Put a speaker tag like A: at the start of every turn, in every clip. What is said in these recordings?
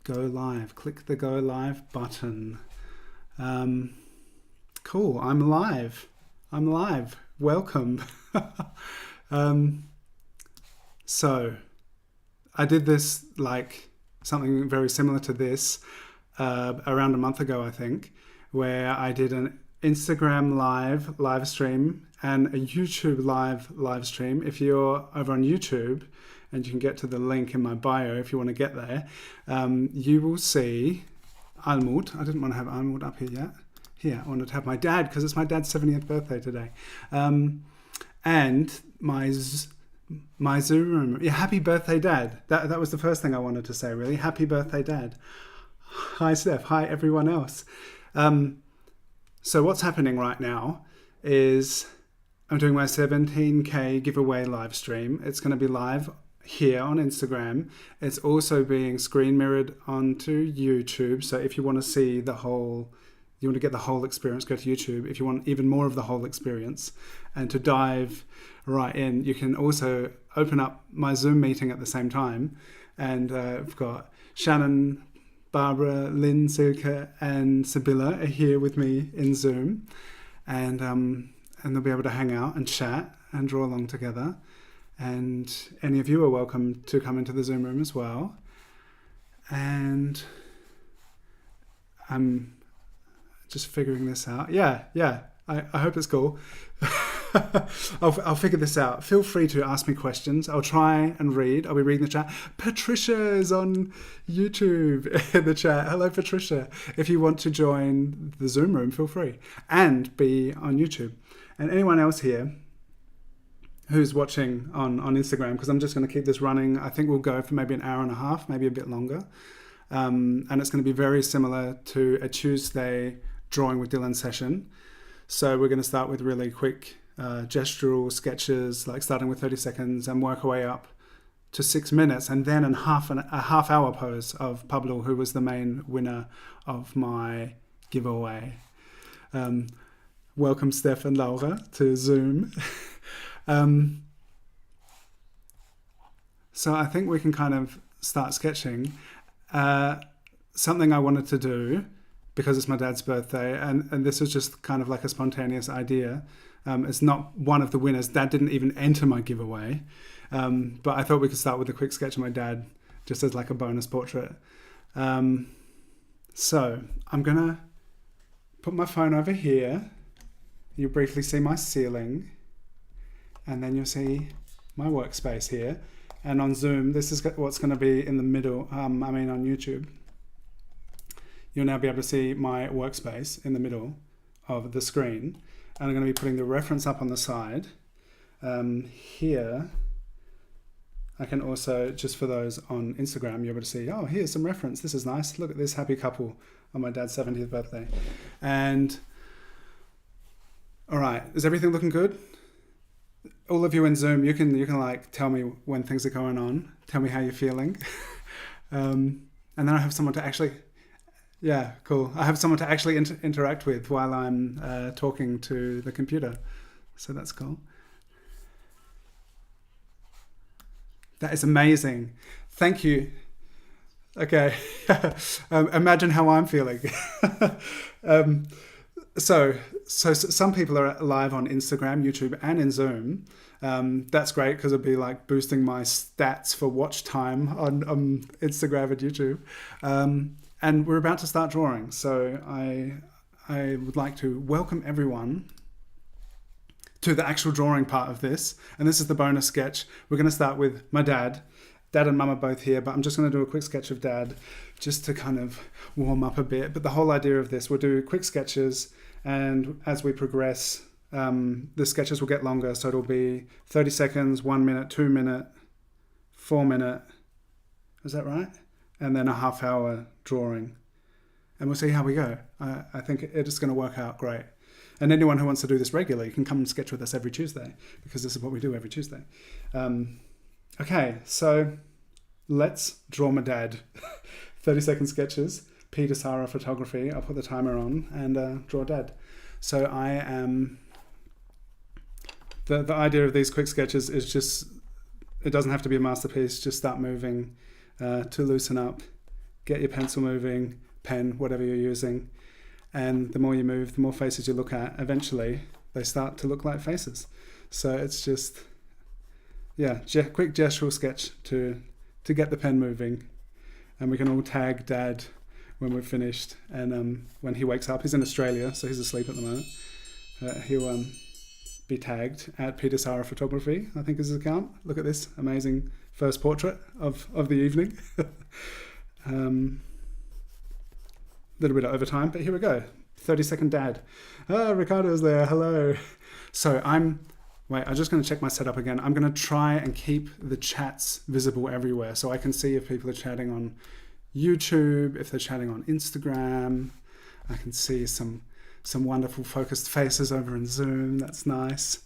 A: go live. Click the go live button. Cool, I'm live. Welcome. So I did this, like something very similar to this around a month ago, I think, where I did an Instagram live stream and a YouTube live stream. If you're over on YouTube, and you can get to the link in my bio if you want to get there, you will see Almut. I didn't want to have Almut up here yet. Here, I wanted to have my dad because it's my dad's 70th birthday today. And my Zoom room. Yeah, happy birthday, Dad. That was the first thing I wanted to say, really. Happy birthday, Dad. Hi, Steph. Hi, everyone else. So what's happening right now is I'm doing my 17K giveaway live stream. It's going to be live here on Instagram. It's also being screen mirrored onto YouTube. So if you want to see the whole, you want to get the whole experience, go to YouTube. If you want even more of the whole experience and to dive right in, you can also open up my Zoom meeting at the same time. And I've got Shannon, Barbara, Lynn, Silke, and Sibylla are here with me in Zoom. And they'll be able to hang out and chat and draw along together. And any of you are welcome to come into the Zoom room as well. And I'm just figuring this out. Yeah. I hope it's cool. I'll figure this out. Feel free to ask me questions. I'll try and read. I'll be reading the chat. Patricia is on YouTube in the chat. Hello, Patricia. If you want to join the Zoom room, feel free. And be on YouTube. And anyone else here who's watching on Instagram, because I'm just going to keep this running. I think we'll go for maybe an hour and a half, maybe a bit longer. And it's going to be very similar to a Tuesday Drawing with Dylan session. So we're going to start with really quick gestural sketches, like starting with 30 seconds and work our way up to 6 minutes, and then a half hour pose of Pablo, who was the main winner of my giveaway. Welcome, Steph and Laura, to Zoom. So I think we can kind of start sketching. Something I wanted to do, because it's my dad's birthday, and this was just kind of like a spontaneous idea. It's not one of the winners. Dad didn't even enter my giveaway. But I thought we could start with a quick sketch of my dad, just as like a bonus portrait. So I'm going to put my phone over here. You'll briefly see my ceiling. And then you'll see my workspace here. And on Zoom, this is what's going to be in the middle. On YouTube. You'll now be able to see my workspace in the middle of the screen. And I'm going to be putting the reference up on the side. Here, I can also, just for those on Instagram, you're able to see, oh, here's some reference. This is nice. Look at this happy couple on my dad's 70th birthday. And, all right, is everything looking good? All of you in Zoom, you can like tell me when things are going on. Tell me how you're feeling. And then I have someone to actually... Yeah, cool. I have someone to actually interact with while I'm talking to the computer. So that's cool. That is amazing. Thank you. Okay. Imagine how I'm feeling. So some people are live on Instagram, YouTube, and in Zoom. That's great because it'll be like boosting my stats for watch time on Instagram and YouTube. And we're about to start drawing, so I would like to welcome everyone to the actual drawing part of this. And this is the bonus sketch. We're going to start with my dad. Dad and Mum are both here, but I'm just going to do a quick sketch of Dad just to kind of warm up a bit. But the whole idea of this, we'll do quick sketches, and as we progress, the sketches will get longer. So it'll be 30 seconds, 1 minute, 2 minute, 4 minute. Is that right? And then a half hour drawing. And we'll see how we go. I think it's going to work out great. And anyone who wants to do this regularly can come and sketch with us every Tuesday, because this is what we do every Tuesday. Okay, so let's draw my dad. 30-second sketches, P to Sara photography. I'll put the timer on and draw Dad. So I am... The idea of these quick sketches is just, it doesn't have to be a masterpiece, just start moving to loosen up get your pencil moving, pen, whatever you're using. And the more you move, the more faces you look at, eventually they start to look like faces. So it's just, yeah, quick gestural sketch to get the pen moving. And we can all tag Dad when we're finished. And when he wakes up, he's in Australia, so he's asleep at the moment. He'll be tagged at Peter Sara Photography, I think is his account. Look at this amazing first portrait of the evening. Little bit of overtime, but here we go. 30-second dad. Ricardo's there. Hello. So I'm just going to check my setup again. I'm going to try and keep the chats visible everywhere so I can see if people are chatting on YouTube, if they're chatting on Instagram. I can see some wonderful focused faces over in Zoom. That's nice.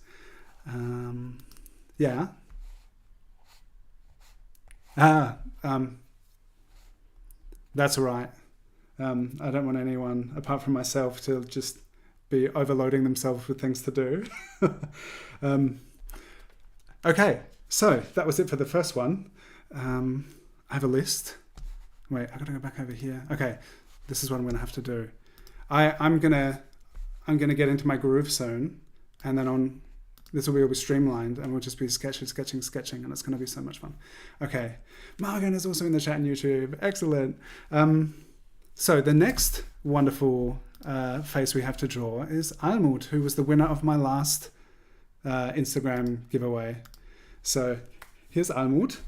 A: Yeah. That's all right. I don't want anyone, apart from myself, to just be overloading themselves with things to do. Okay, so that was it for the first one. I have a list. Wait, I gotta go back over here. Okay, this is what I'm gonna have to do. I'm gonna get into my groove zone, and then this will be streamlined, and we'll just be sketching, and it's gonna be so much fun. Okay, Morgan is also in the chat on YouTube. Excellent. So the next wonderful face we have to draw is Almut, who was the winner of my last Instagram giveaway. So here's Almut,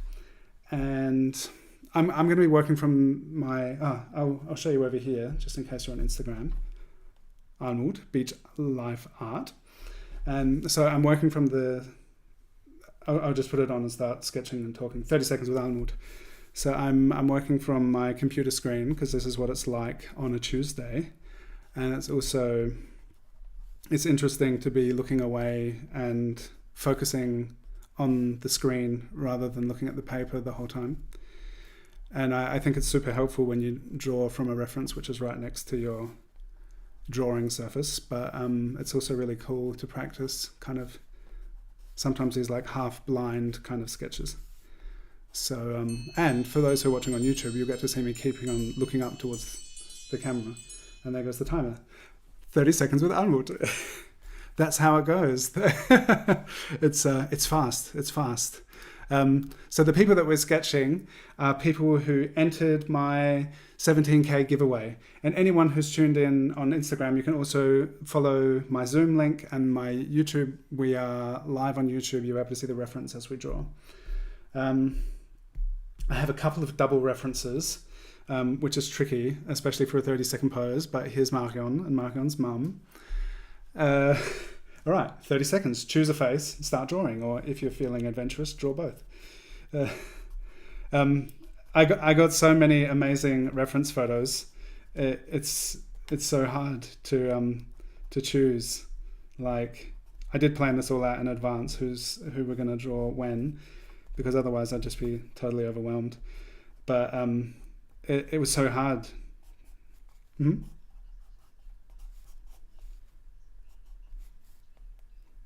A: and I'm going to be working from my. I'll show you over here just in case you're on Instagram. Almut Beach Life Art, and so I'm working from the. I'll just put it on and start sketching and talking. 30 seconds with Almut. So I'm working from my computer screen because this is what it's like on a Tuesday. And it's interesting to be looking away and focusing on the screen rather than looking at the paper the whole time. And I think it's super helpful when you draw from a reference which is right next to your drawing surface. But it's also really cool to practice kind of sometimes these like half blind kind of sketches. So, and for those who are watching on YouTube, you'll get to see me keeping on looking up towards the camera. And there goes the timer. 30 seconds with Almut. That's how it goes. It's fast. It's fast. So the people that we're sketching are people who entered my 17K giveaway. And anyone who's tuned in on Instagram, you can also follow my Zoom link and my YouTube. We are live on YouTube. You're able to see the reference as we draw. I have a couple of double references, which is tricky, especially for a 30-second pose, but here's Marion and Marion's mum. All right, 30 seconds. Choose a face, start drawing, or if you're feeling adventurous, draw both. I got so many amazing reference photos. It's so hard to choose. Like, I did plan this all out in advance, who we're going to draw when, because otherwise I'd just be totally overwhelmed. But it was so hard. Mm-hmm.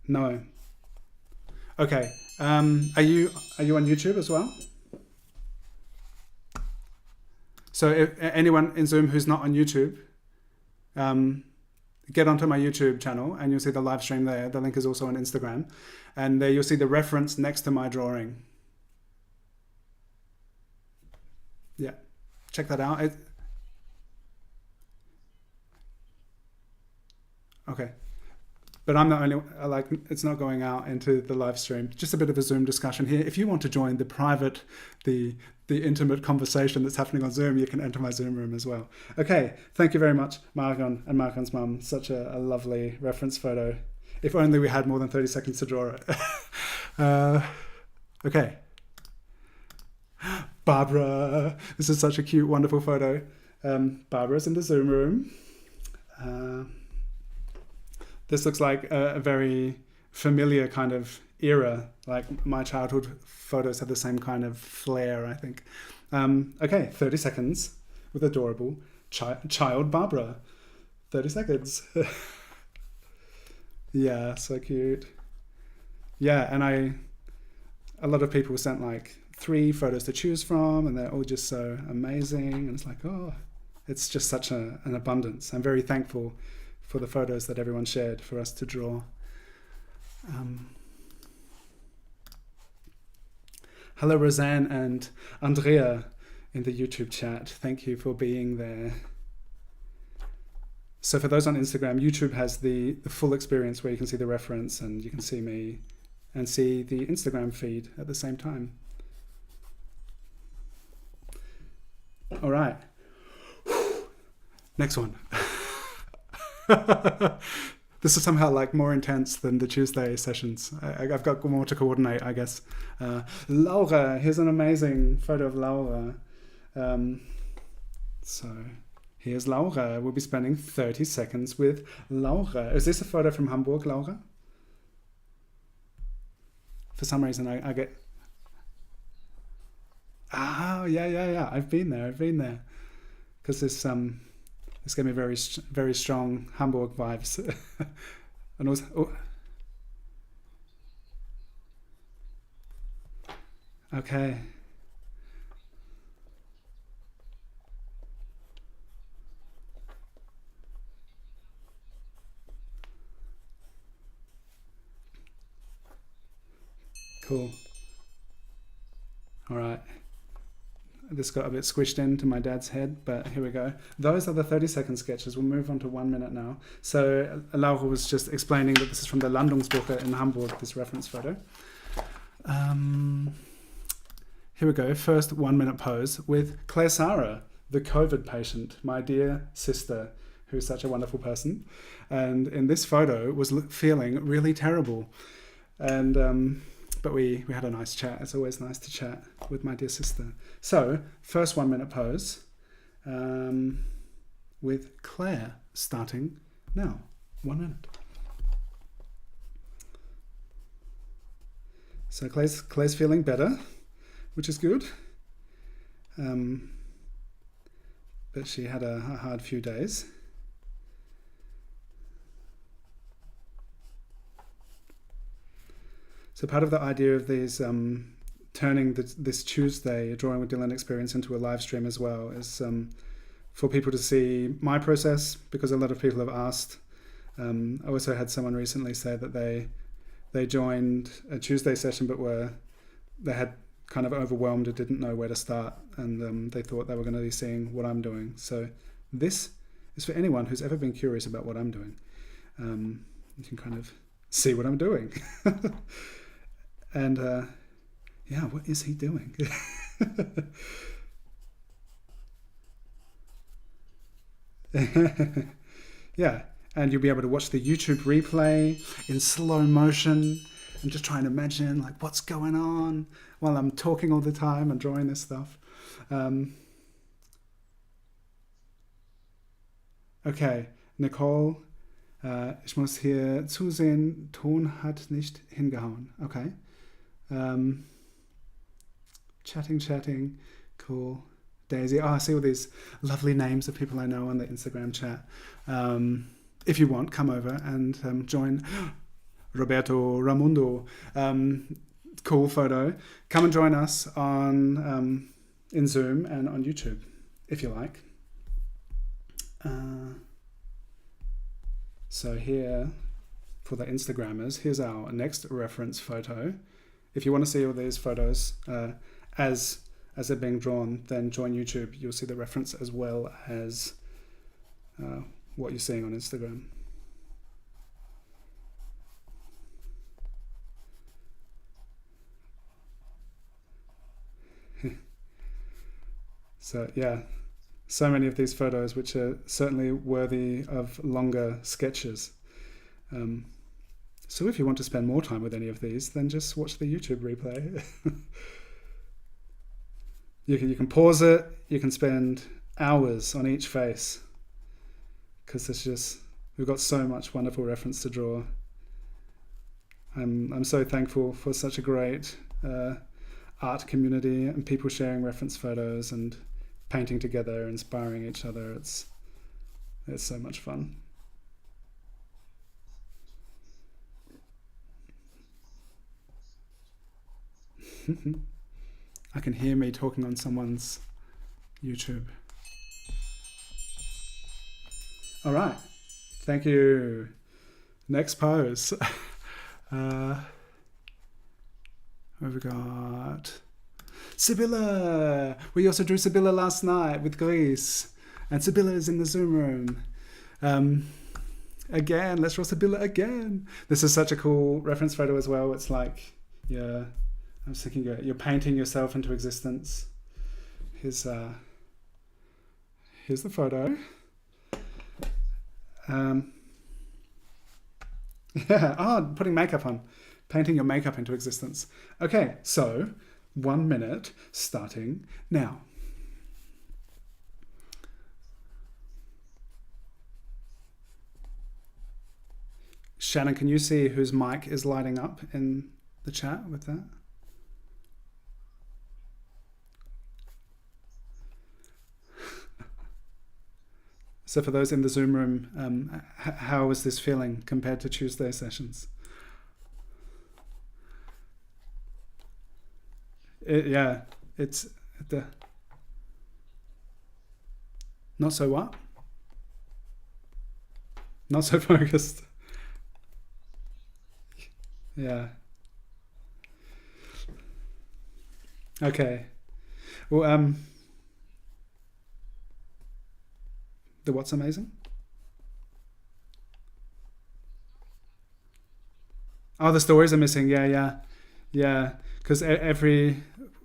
A: No. Okay. Are you on YouTube as well? So if anyone in Zoom who's not on YouTube, get onto my YouTube channel and you'll see the live stream there. The link is also on Instagram. And there you'll see the reference next to my drawing. Yeah, check that out. Okay. But I'm the only, like, it's not going out into the live stream. Just a bit of a Zoom discussion here. If you want to join the private, the intimate conversation that's happening on Zoom, you can enter my Zoom room as well. Okay, thank you very much, Marion and Marion's mum. Such a lovely reference photo. If only we had more than 30 seconds to draw it. Okay. Barbara. This is such a cute, wonderful photo. Barbara's in the Zoom room. This looks like a very familiar kind of era. Like my childhood photos have the same kind of flair, I think. Okay, 30 seconds with adorable child Barbara. 30 seconds. Yeah, so cute. Yeah, and a lot of people sent like 3 photos to choose from, and they're all just so amazing. And it's like, oh, it's just such an abundance. I'm very thankful for the photos that everyone shared for us to draw. Hello, Roseanne and Andrea in the YouTube chat. Thank you for being there. So for those on Instagram, YouTube has the full experience where you can see the reference and you can see me and see the Instagram feed at the same time. All right. Next one. This is somehow like more intense than the Tuesday sessions. I've got more to coordinate, I guess. Laura, here's an amazing photo of Laura. So here's Laura. We'll be spending 30 seconds with Laura. Is this a photo from Hamburg, Laura? For some reason, I get... Ah, yeah. I've been there. Because this gave me very strong Hamburg vibes. And also... Oh. Okay. Cool. All right. This got a bit squished into my dad's head, but here we go. Those are the 30-second sketches. We'll move on to 1 minute now. So Laura was just explaining that this is from the Landungswoche in Hamburg, this reference photo. Here we go. First 1 minute pose with Sara, the COVID patient, my dear sister, who's such a wonderful person. And in this photo was feeling really terrible. And... but we had a nice chat. It's always nice to chat with my dear sister. So, first 1 minute pose with Claire starting now. 1 minute. So Claire's feeling better, which is good. But she had a hard few days. So part of the idea of these turning this Tuesday Drawing with Dylan experience into a live stream as well is for people to see my process, because a lot of people have asked. I also had someone recently say that they joined a Tuesday session but they had kind of overwhelmed and didn't know where to start, and they thought they were going to be seeing what I'm doing. So this is for anyone who's ever been curious about what I'm doing. You can kind of see what I'm doing. And yeah, what is he doing? Yeah, and you'll be able to watch the YouTube replay in slow motion and just try and imagine like what's going on while I'm talking all the time and drawing this stuff. Okay, Nicole, ich muss hier zusehen, Ton hat nicht hingehauen. Okay. Chatting, cool. Daisy, I see all these lovely names of people I know on the Instagram chat. If you want, come over and join. Roberto Ramundo, cool photo. Come and join us on in Zoom and on YouTube, if you like. So here, for the Instagrammers, here's our next reference photo. If you want to see all these photos as they're being drawn, then join YouTube. You'll see the reference as well as what you're seeing on Instagram. So yeah, so many of these photos which are certainly worthy of longer sketches. So if you want to spend more time with any of these, then just watch the YouTube replay. You can pause it, you can spend hours on each face, because we've got so much wonderful reference to draw. I'm so thankful for such a great art community and people sharing reference photos and painting together, inspiring each other. It's so much fun. I can hear me talking on someone's YouTube. All right. Thank you. Next pose. What have we got? Sibylla! We also drew Sibylla last night with Greece. And Sibylla is in the Zoom room. Again, let's draw Sibylla again. This is such a cool reference photo as well. It's like, yeah, I was thinking you're painting yourself into existence. Here's the photo. Yeah, putting makeup on. Painting your makeup into existence. Okay, so 1 minute starting now. Shannon, can you see whose mic is lighting up in the chat with that? So for those in the Zoom room, how is this feeling compared to Tuesday sessions? It's the not so what? Not so focused. Yeah. Okay. Well, the what's amazing? Oh, the stories are missing. Yeah. Because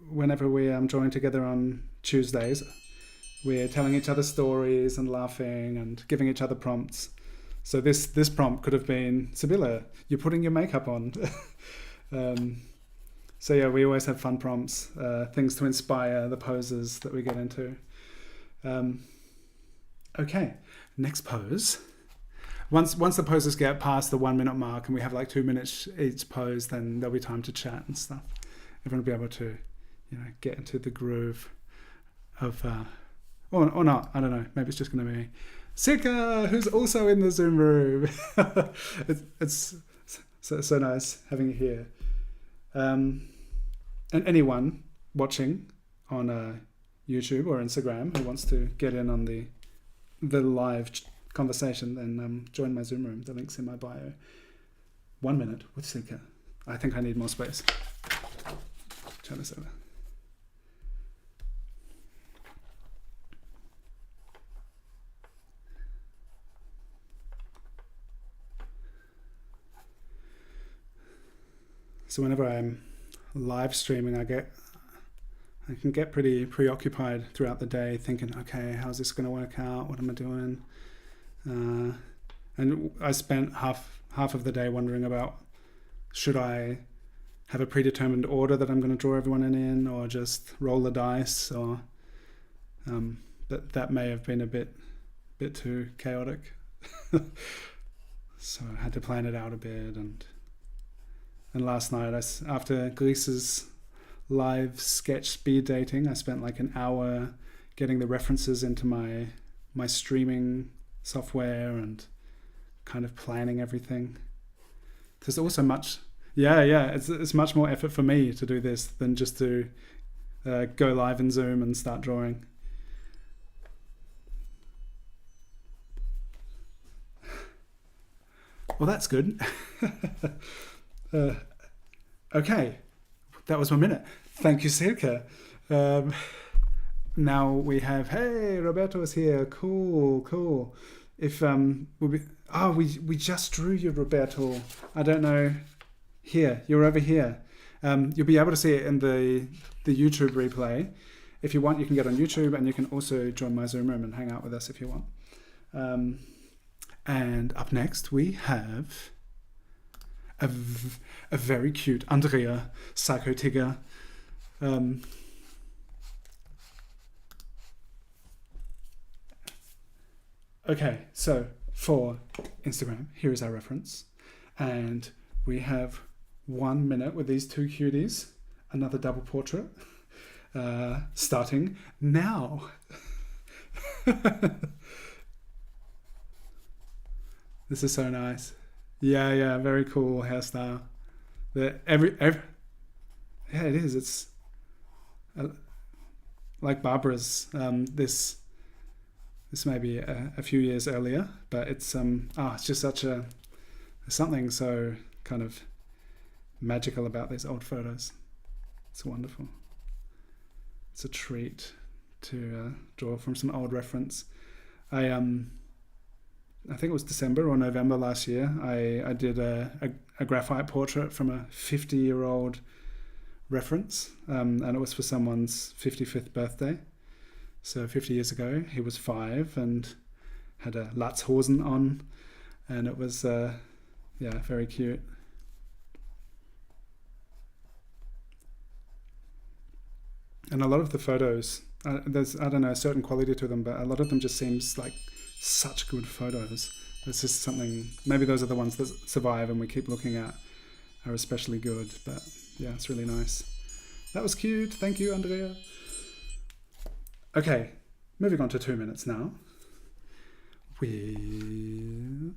A: whenever we drawing together on Tuesdays, we're telling each other stories and laughing and giving each other prompts. So this prompt could have been, Sibylla, you're putting your makeup on. So yeah, we always have fun prompts, things to inspire the poses that we get into. Okay, next pose. Once the poses get past the 1 minute mark and we have like 2 minutes each pose, then there'll be time to chat and stuff. Everyone will be able to, get into the groove of, or not. I don't know. Maybe it's just going to be Sika, who's also in the Zoom room. it's so nice having you here. And anyone watching on YouTube or Instagram who wants to get in on the live conversation, then join my Zoom room. The link's in my bio. 1 minute with Sika. I think I need more space. Turn this over. So whenever I'm live streaming, I can get pretty preoccupied throughout the day, thinking, okay, how's this going to work out? What am I doing? And I spent half of the day wondering about, should I have a predetermined order that I'm going to draw everyone in, or just roll the dice, or that may have been a bit too chaotic. So I had to plan it out a bit, and last night, after Greece's live sketch speed dating, I spent like an hour getting the references into my streaming software and kind of planning everything. There's also much, it's much more effort for me to do this than just to go live in Zoom and start drawing. Well, that's good. Okay, that was 1 minute. Thank you, Sika. Now we have, hey, Roberto is here. Cool. If we just drew you, Roberto. I don't know. Here, you're over here. You'll be able to see it in the YouTube replay. If you want, you can get on YouTube, and you can also join my Zoom room and hang out with us if you want. And up next we have a very cute Andrea Psycho Tigger. Okay, so for Instagram, here is our reference. And we have 1 minute with these two cuties, another double portrait, starting now. This is so nice. Yeah, very cool hairstyle. Yeah, it is. like Barbara's. This may be a few years earlier, but it's just such a something so kind of magical about these old photos. It's wonderful. It's a treat to draw from some old reference. I think it was December or November last year. I did a graphite portrait from a 50-year-old reference, and it was for someone's 55th birthday. So 50 years ago, he was 5 and had a Latzhosen on, and it was very cute. And a lot of the photos, there's, I don't know, a certain quality to them, but a lot of them just seems like such good photos. It's just something, maybe those are the ones that survive and we keep looking at are especially good, but yeah, it's really nice. That was cute. Thank you, Andrea. Okay, moving on to 2 minutes now with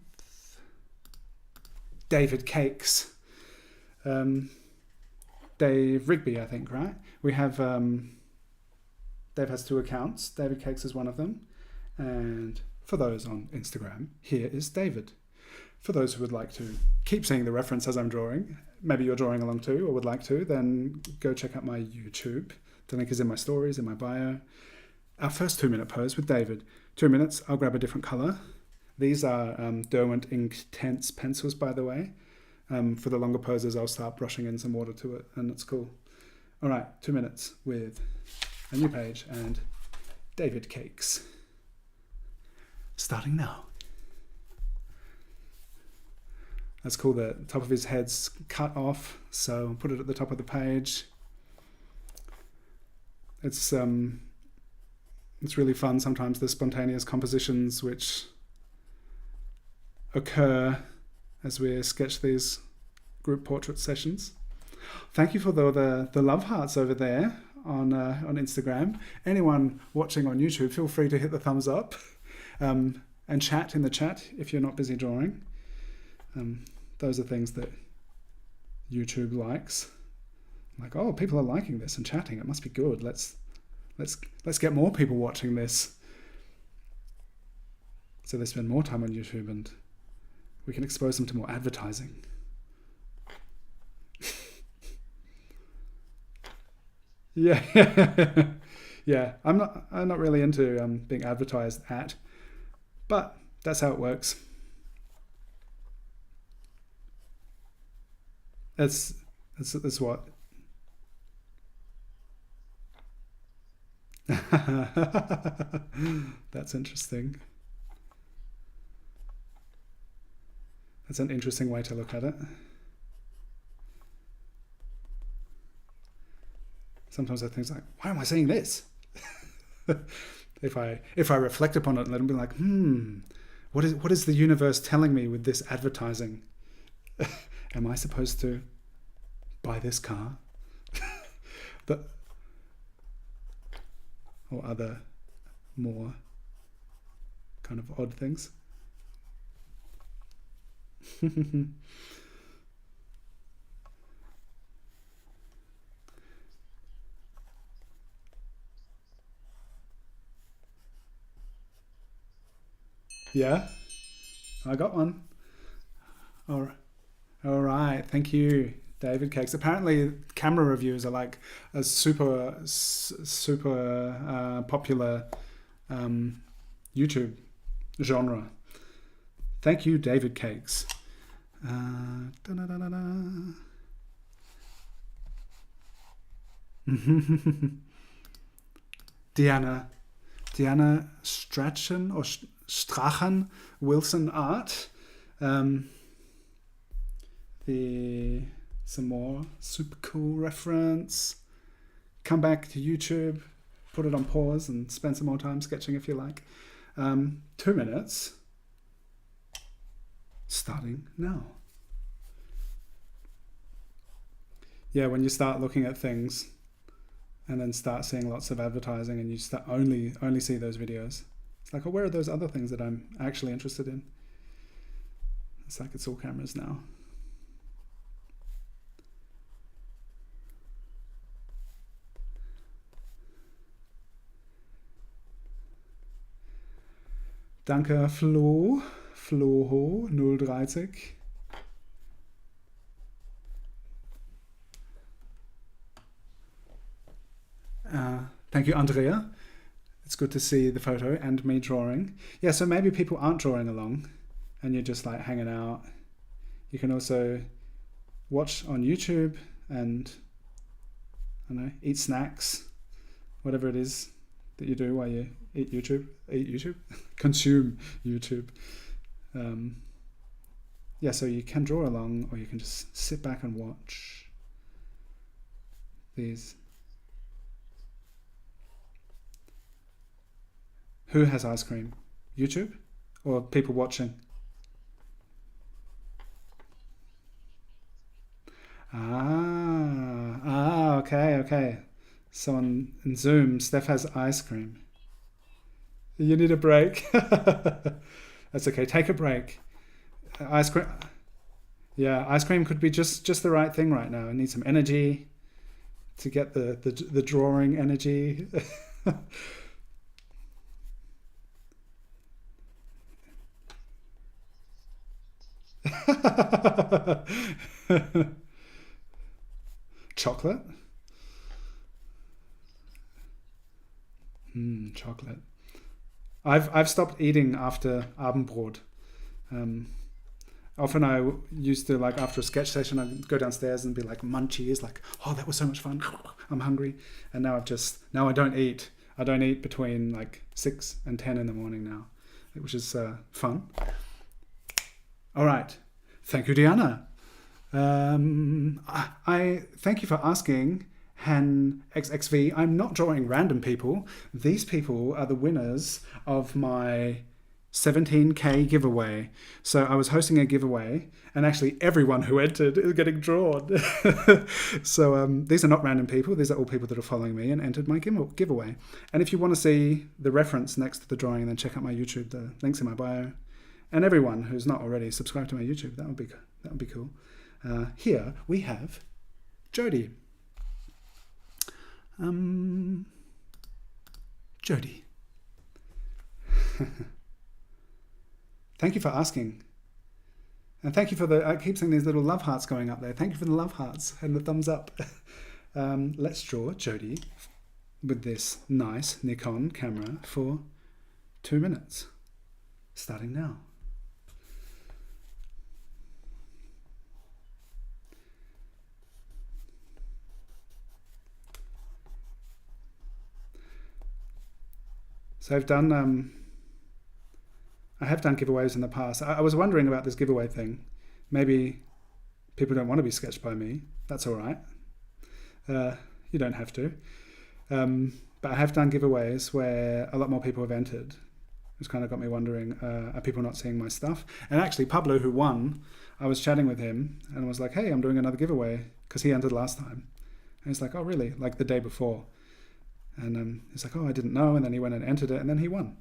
A: David Cakes. Dave Rigby, I think, right? We have, Dave has 2 accounts. David Cakes is one of them. And for those on Instagram, here is David. For those who would like to keep seeing the reference as I'm drawing, maybe you're drawing along too or would like to, then go check out my YouTube. The link is in my stories, in my bio. Our first 2-minute pose with David. 2 minutes, I'll grab a different color. These are Derwent Inktense pencils, by the way. For the longer poses, I'll start brushing in some water to it, and it's cool. All right, 2 minutes with a new page and David Cakes. Starting now. That's cool, the top of his head's cut off, so I'll put it at the top of the page. It's really fun sometimes, the spontaneous compositions which occur as we sketch these group portrait sessions. Thank you for the love hearts over there on Instagram. Anyone watching on YouTube, feel free to hit the thumbs up and chat in the chat if you're not busy drawing. Those are things that YouTube likes. Like, oh, people are liking this and chatting. It must be good. Let's get more people watching this, so they spend more time on YouTube and we can expose them to more advertising. Yeah, yeah. I'm not really into being advertised at, but that's how it works. That's what. That's interesting. That's an interesting way to look at it. Sometimes I think like, why am I saying this? If I reflect upon it and then be like, what is the universe telling me with this advertising? Am I supposed to buy this car? Or other more kind of odd things. Yeah, I got one. All right. Thank you, David Cakes. Apparently, camera reviews are like a super popular YouTube genre. Thank you, David Cakes. Diana Strachan or Strachan Wilson Art. Some more super cool reference. Come back to YouTube, put it on pause and spend some more time sketching if you like. 2 minutes. Starting now. Yeah, when you start looking at things and then start seeing lots of advertising and you start only see those videos, it's like, oh, where are those other things that I'm actually interested in? It's like it's all cameras now. Danke, Flo. Floho 030. Thank you, Andrea. It's good to see the photo and me drawing. Yeah, so maybe people aren't drawing along and you're just like hanging out. You can also watch on YouTube and, I don't know, eat snacks, whatever it is that you do while you eat YouTube, consume YouTube. Yeah, so you can draw along or you can just sit back and watch these. Who has ice cream? YouTube or people watching? Okay. So on in Zoom, Steph has ice cream. You need a break. That's okay. Take a break. Ice cream. Yeah, ice cream could be just the right thing right now. I need some energy to get the drawing energy. Chocolate? Chocolate. I've stopped eating after Abendbrot. Often I used to, like, after a sketch session, I'd go downstairs and be like munchies, like, oh, that was so much fun. I'm hungry. And now I don't eat. I don't eat between like 6 and 10 in the morning now, which is fun. All right. Thank you, Diana. I thank you for asking, Han XXV. I'm not drawing random people. These people are the winners of my 17K giveaway. So I was hosting a giveaway, and actually everyone who entered is getting drawn. So these are not random people. These are all people that are following me and entered my giveaway. And if you want to see the reference next to the drawing, then check out my YouTube. The link's in my bio. And everyone who's not already subscribed to my YouTube, that would be cool. Here we have Jody. Jody. Thank you for asking. And thank you for I keep seeing these little love hearts going up there. Thank you for the love hearts and the thumbs up. Let's draw Jody with this nice Nikon camera for 2 minutes. Starting now. So I have done giveaways in the past. I was wondering about this giveaway thing. Maybe people don't want to be sketched by me. That's all right. You don't have to. But I have done giveaways where a lot more people have entered, which kind of got me wondering, are people not seeing my stuff? And actually, Pablo, who won, I was chatting with him and I was like, hey, I'm doing another giveaway because he entered last time. And he's like, oh, really? Like the day before. And he's like, oh, I didn't know. And then he went and entered it and then he won.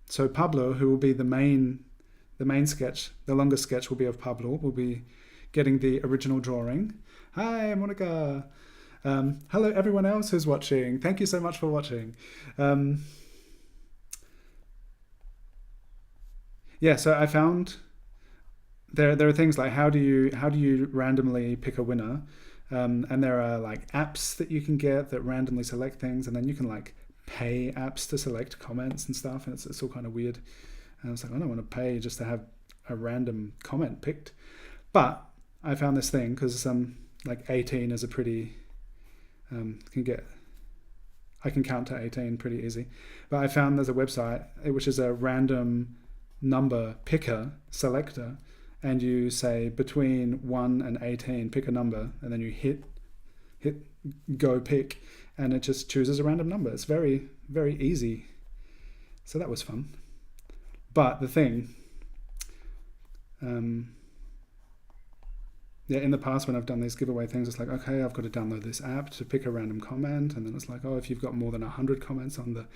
A: So Pablo, who will be the main sketch, the longest sketch will be of Pablo, will be getting the original drawing. Hi, Monica. Hello, everyone else who's watching. Thank you so much for watching. Yeah, so I found there are things like how do you randomly pick a winner, and there are like apps that you can get that randomly select things, and then you can like pay apps to select comments and stuff, and it's all kind of weird. And I was like, I don't want to pay just to have a random comment picked. But I found this thing because like 18 is a pretty I can count to 18 pretty easy. But I found there's a website which is a random number picker selector, and you say between 1 and 18 pick a number, and then you hit go pick, and it just chooses a random number. It's very, very easy. So that was fun. But the thing, in the past when I've done these giveaway things, it's like, okay, I've got to download this app to pick a random comment, and then it's like, oh, if you've got more than 100 comments on the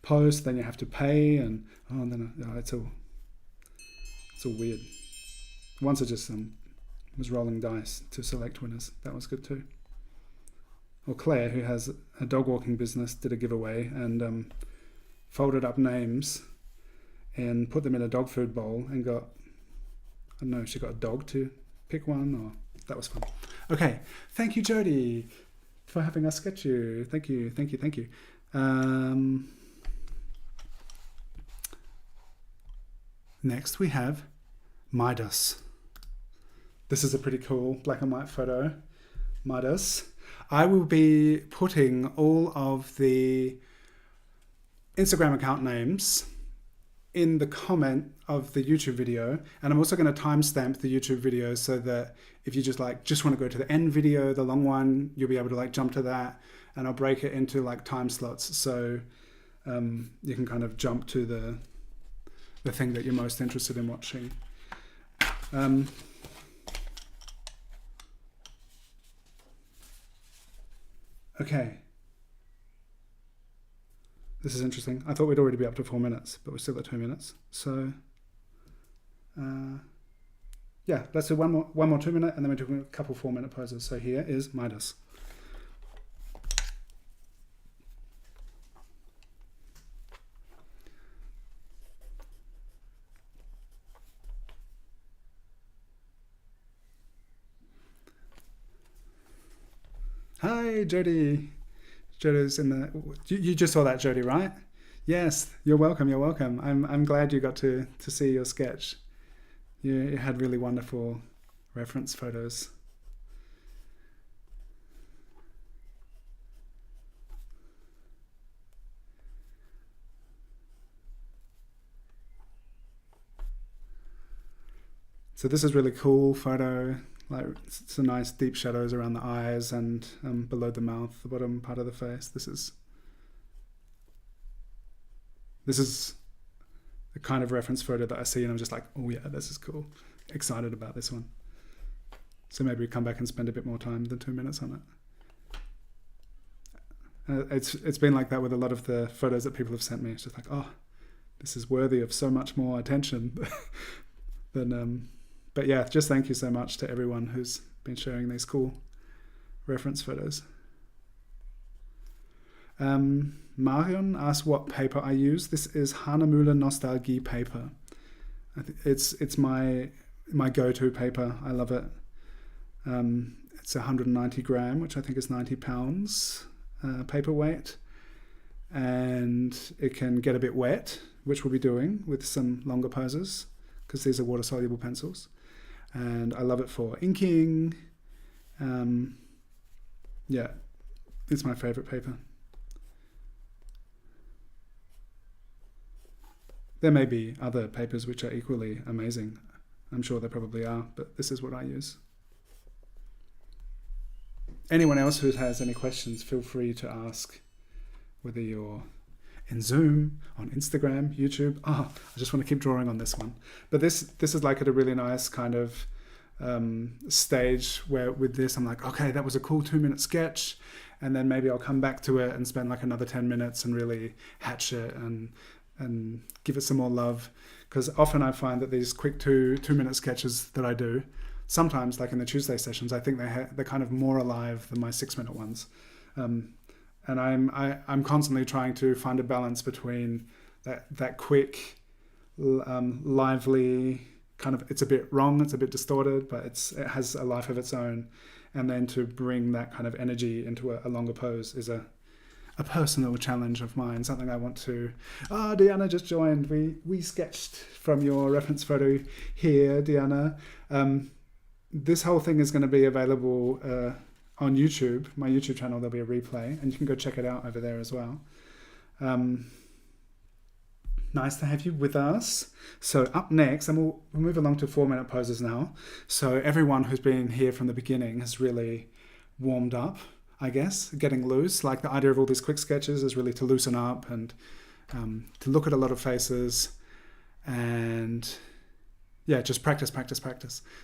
A: post, then you have to pay, and it's all weird. Once I just was rolling dice to select winners. That was good too. Or Claire, who has a dog walking business, did a giveaway and folded up names and put them in a dog food bowl and got, I don't know, she got a dog to pick one, or that was fun. Okay, thank you, Jody, for having us sketch you. Thank you, thank you, thank you. Next we have Midas. This is a pretty cool black and white photo. Midas. I will be putting all of the Instagram account names in the comment of the YouTube video, and I'm also going to timestamp the YouTube video so that if you just want to go to the end video, the long one, you'll be able to like jump to that, and I'll break it into like time slots so you can kind of jump to the thing that you're most interested in watching. Okay. This is interesting. I thought we'd already be up to 4 minutes, but we're still at 2 minutes. So, yeah, let's do one more 2 minute, and then we're doing a couple 4 minute poses. So here is Midas. Hi, Jody. Jody's in the. You just saw that, Jody, right? Yes, you're welcome. You're welcome. I'm glad you got to see your sketch. You had really wonderful reference photos. So this is really cool photo. Like some nice deep shadows around the eyes and below the mouth, the bottom part of the face. This is the kind of reference photo that I see and I'm just like, oh yeah, this is cool. Excited about this one. So maybe we come back and spend a bit more time than 2 minutes on it. It's been like that with a lot of the photos that people have sent me. It's just like, oh, this is worthy of so much more attention than. But yeah, just thank you so much to everyone who's been sharing these cool reference photos. Marion asked what paper I use. This is Hanemühle Nostalgie paper. It's my go-to paper. I love it. It's 190 gram, which I think is 90 pounds paper weight. And it can get a bit wet, which we'll be doing with some longer poses because these are water-soluble pencils. And I love it for inking. Yeah, it's my favorite paper. There may be other papers which are equally amazing. I'm sure there probably are, but this is what I use. Anyone else who has any questions, feel free to ask, whether you're in Zoom, on Instagram, YouTube. I just want to keep drawing on this one. But this is like at a really nice kind of stage where with this I'm like, okay, that was a cool 2 minute sketch, and then maybe I'll come back to it and spend like another 10 minutes and really hatch it and give it some more love. Because often I find that these quick two minute sketches that I do, sometimes like in the Tuesday sessions, I think they're kind of more alive than my 6 minute ones. And I'm constantly trying to find a balance between that quick, lively kind of, it's a bit wrong, it's a bit distorted, but it has a life of its own. And then to bring that kind of energy into a longer pose is a personal challenge of mine, something I want to. Deanna just joined. We sketched from your reference photo here, Deanna. This whole thing is going to be available on YouTube, my YouTube channel. There'll be a replay, and you can go check it out over there as well. Nice to have you with us. So up next, and we'll move along to 4 minute poses now. So everyone who's been here from the beginning has really warmed up, I guess, getting loose. Like the idea of all these quick sketches is really to loosen up and to look at a lot of faces and yeah, just practice.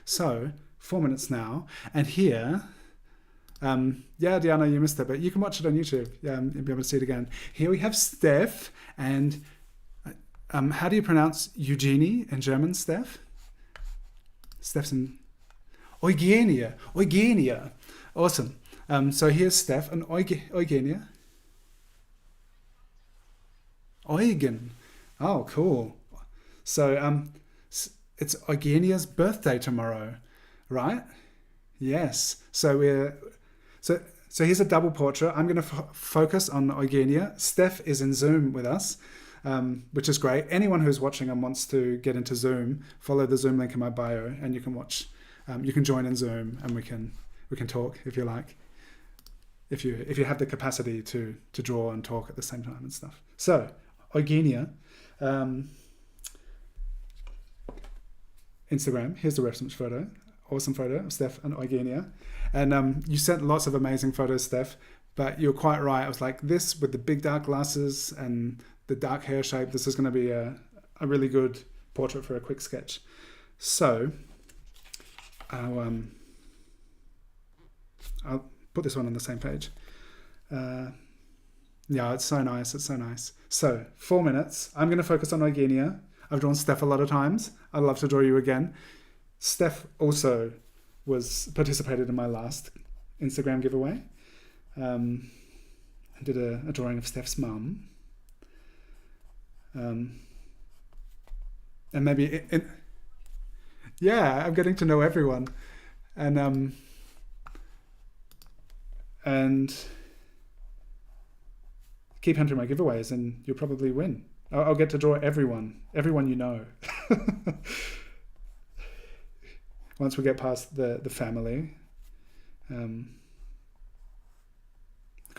A: So 4 minutes now, and here, yeah, Diana, you missed it, but you can watch it on YouTube. You'll be able to see it again. Here we have Steph, and how do you pronounce Eugenie in German, Steph? Steph's in Eugenia. Awesome. So here's Steph and Eugenia. Eugen. Oh, cool. So it's Eugenia's birthday tomorrow, right? Yes. So here's a double portrait. I'm going to focus on Eugenia. Steph is in Zoom with us, which is great. Anyone who's watching and wants to get into Zoom, follow the Zoom link in my bio, and you can watch. You can join in Zoom, and we can talk if you like. If you have the capacity to draw and talk at the same time and stuff. So Eugenia, Instagram. Here's the reference photo. Awesome photo of Steph and Eugenia. And you sent lots of amazing photos, Steph, but you're quite right. I was like, this with the big dark glasses and the dark hair shape, this is going to be a really good portrait for a quick sketch. So I'll put this one on the same page. Yeah, it's so nice. It's so nice. So 4 minutes. I'm going to focus on Eugenia. I've drawn Steph a lot of times. I'd love to draw you again. Steph also participated in my last Instagram giveaway. I did a drawing of Steph's mum. And maybe yeah, I'm getting to know everyone. And keep entering my giveaways and you'll probably win. I'll get to draw everyone you know. Once we get past the family, could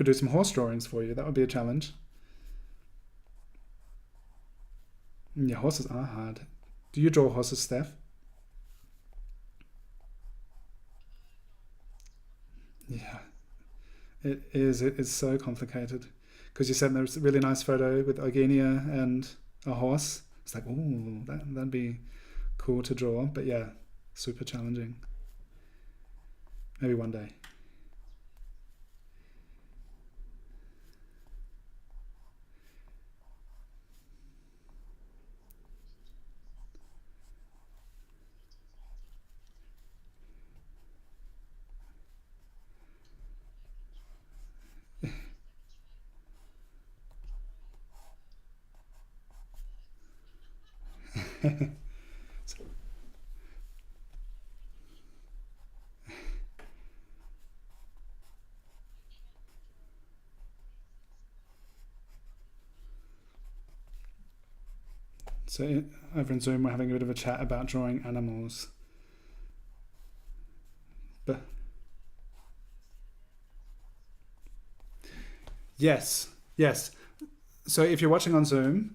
A: do some horse drawings for you. That would be a challenge. Yeah, horses are hard. Do you draw horses, Steph? Yeah, it is. It is so complicated because you sent me a really nice photo with Eugenia and a horse. It's like, oh, that'd be cool to draw. But yeah, super challenging. Maybe one day. So over in Zoom, we're having a bit of a chat about drawing animals. But yes. So if you're watching on Zoom,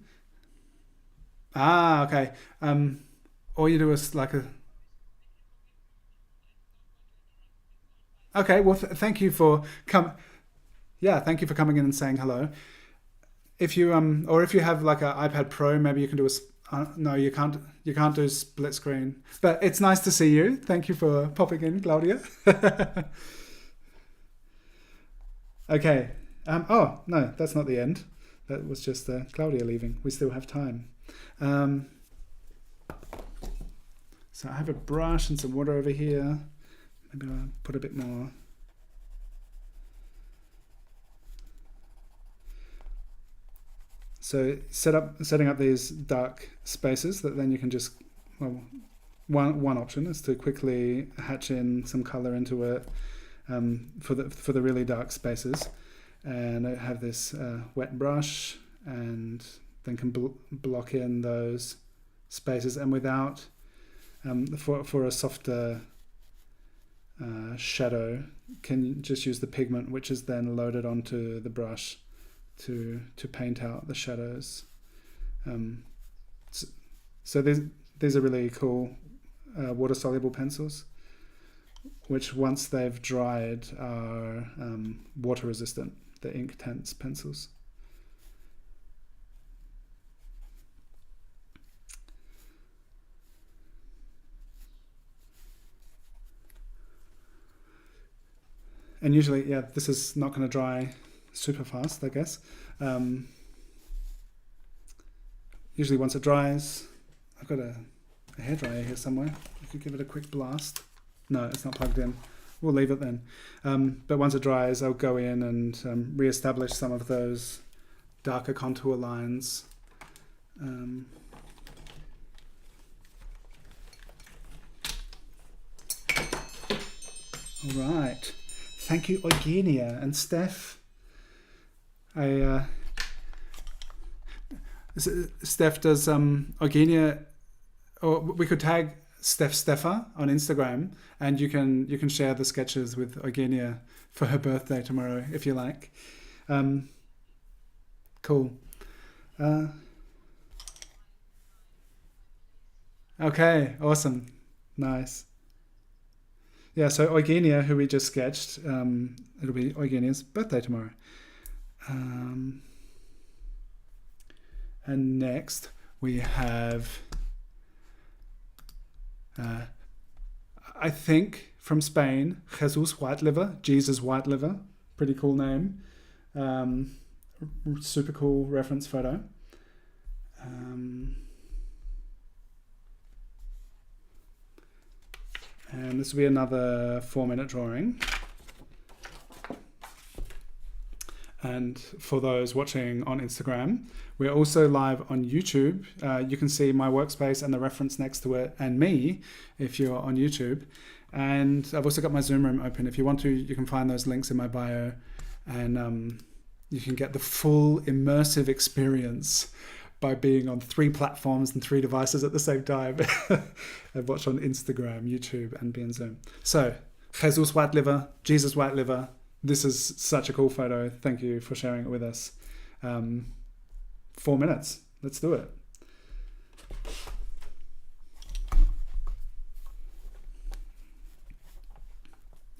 A: okay. All you do is like a. Okay. Well, thank you for Yeah, thank you for coming in and saying hello. If you or if you have like an iPad Pro, maybe you can do no, you can't. You can't do split screen. But it's nice to see you. Thank you for popping in, Claudia. Okay. Oh no, that's not the end. That was just Claudia leaving. We still have time. So I have a brush and some water over here. Maybe I'll put a bit more. So setting up these dark spaces that then you can just, well, one option is to quickly hatch in some color into it for the really dark spaces, and I have this wet brush and then can block in those spaces, and without for a softer shadow can just use the pigment which is then loaded onto the brush to paint out the shadows. So these are really cool water soluble pencils, which once they've dried are water resistant. The Inktense pencils. And usually, yeah, this is not going to dry super fast, I guess. Usually once it dries, I've got a hairdryer here somewhere. I could give it a quick blast. No, it's not plugged in. We'll leave it then. But once it dries, I'll go in and re-establish some of those darker contour lines. All right. Thank you, Eugenia and Steph. Steph, does Eugenia, or we could tag Steffa on Instagram, and you can share the sketches with Eugenia for her birthday tomorrow if you like. Cool. Okay, awesome. Nice. Yeah, so Eugenia, who we just sketched, it'll be Eugenia's birthday tomorrow. Um, and next we have, I think from Spain, Jesus Whiteliver, Jesus Whiteliver. Pretty cool name. Super cool reference photo. And this will be another 4-minute drawing. And for those watching on Instagram, we're also live on YouTube. You can see my workspace and the reference next to it and me if you're on YouTube. And I've also got my Zoom room open. If you want to, you can find those links in my bio, and you can get the full immersive experience by being on 3 platforms and 3 devices at the same time. And watch on Instagram, YouTube, and be in Zoom. So, Jesus Whiteliver, Jesus Whiteliver. This is such a cool photo. Thank you for sharing it with us. 4 minutes. Let's do it.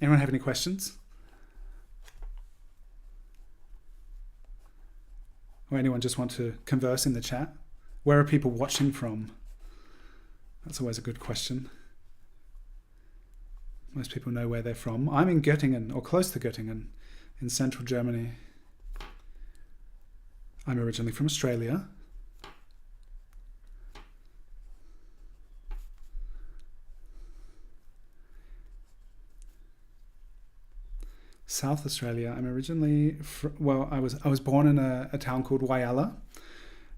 A: Anyone have any questions? Or anyone just want to converse in the chat? Where are people watching from? That's always a good question. Most people know where they're from. I'm in Göttingen, or close to Göttingen, in central Germany. I'm originally from Australia. South Australia. I'm originally I was born in a town called Whyalla,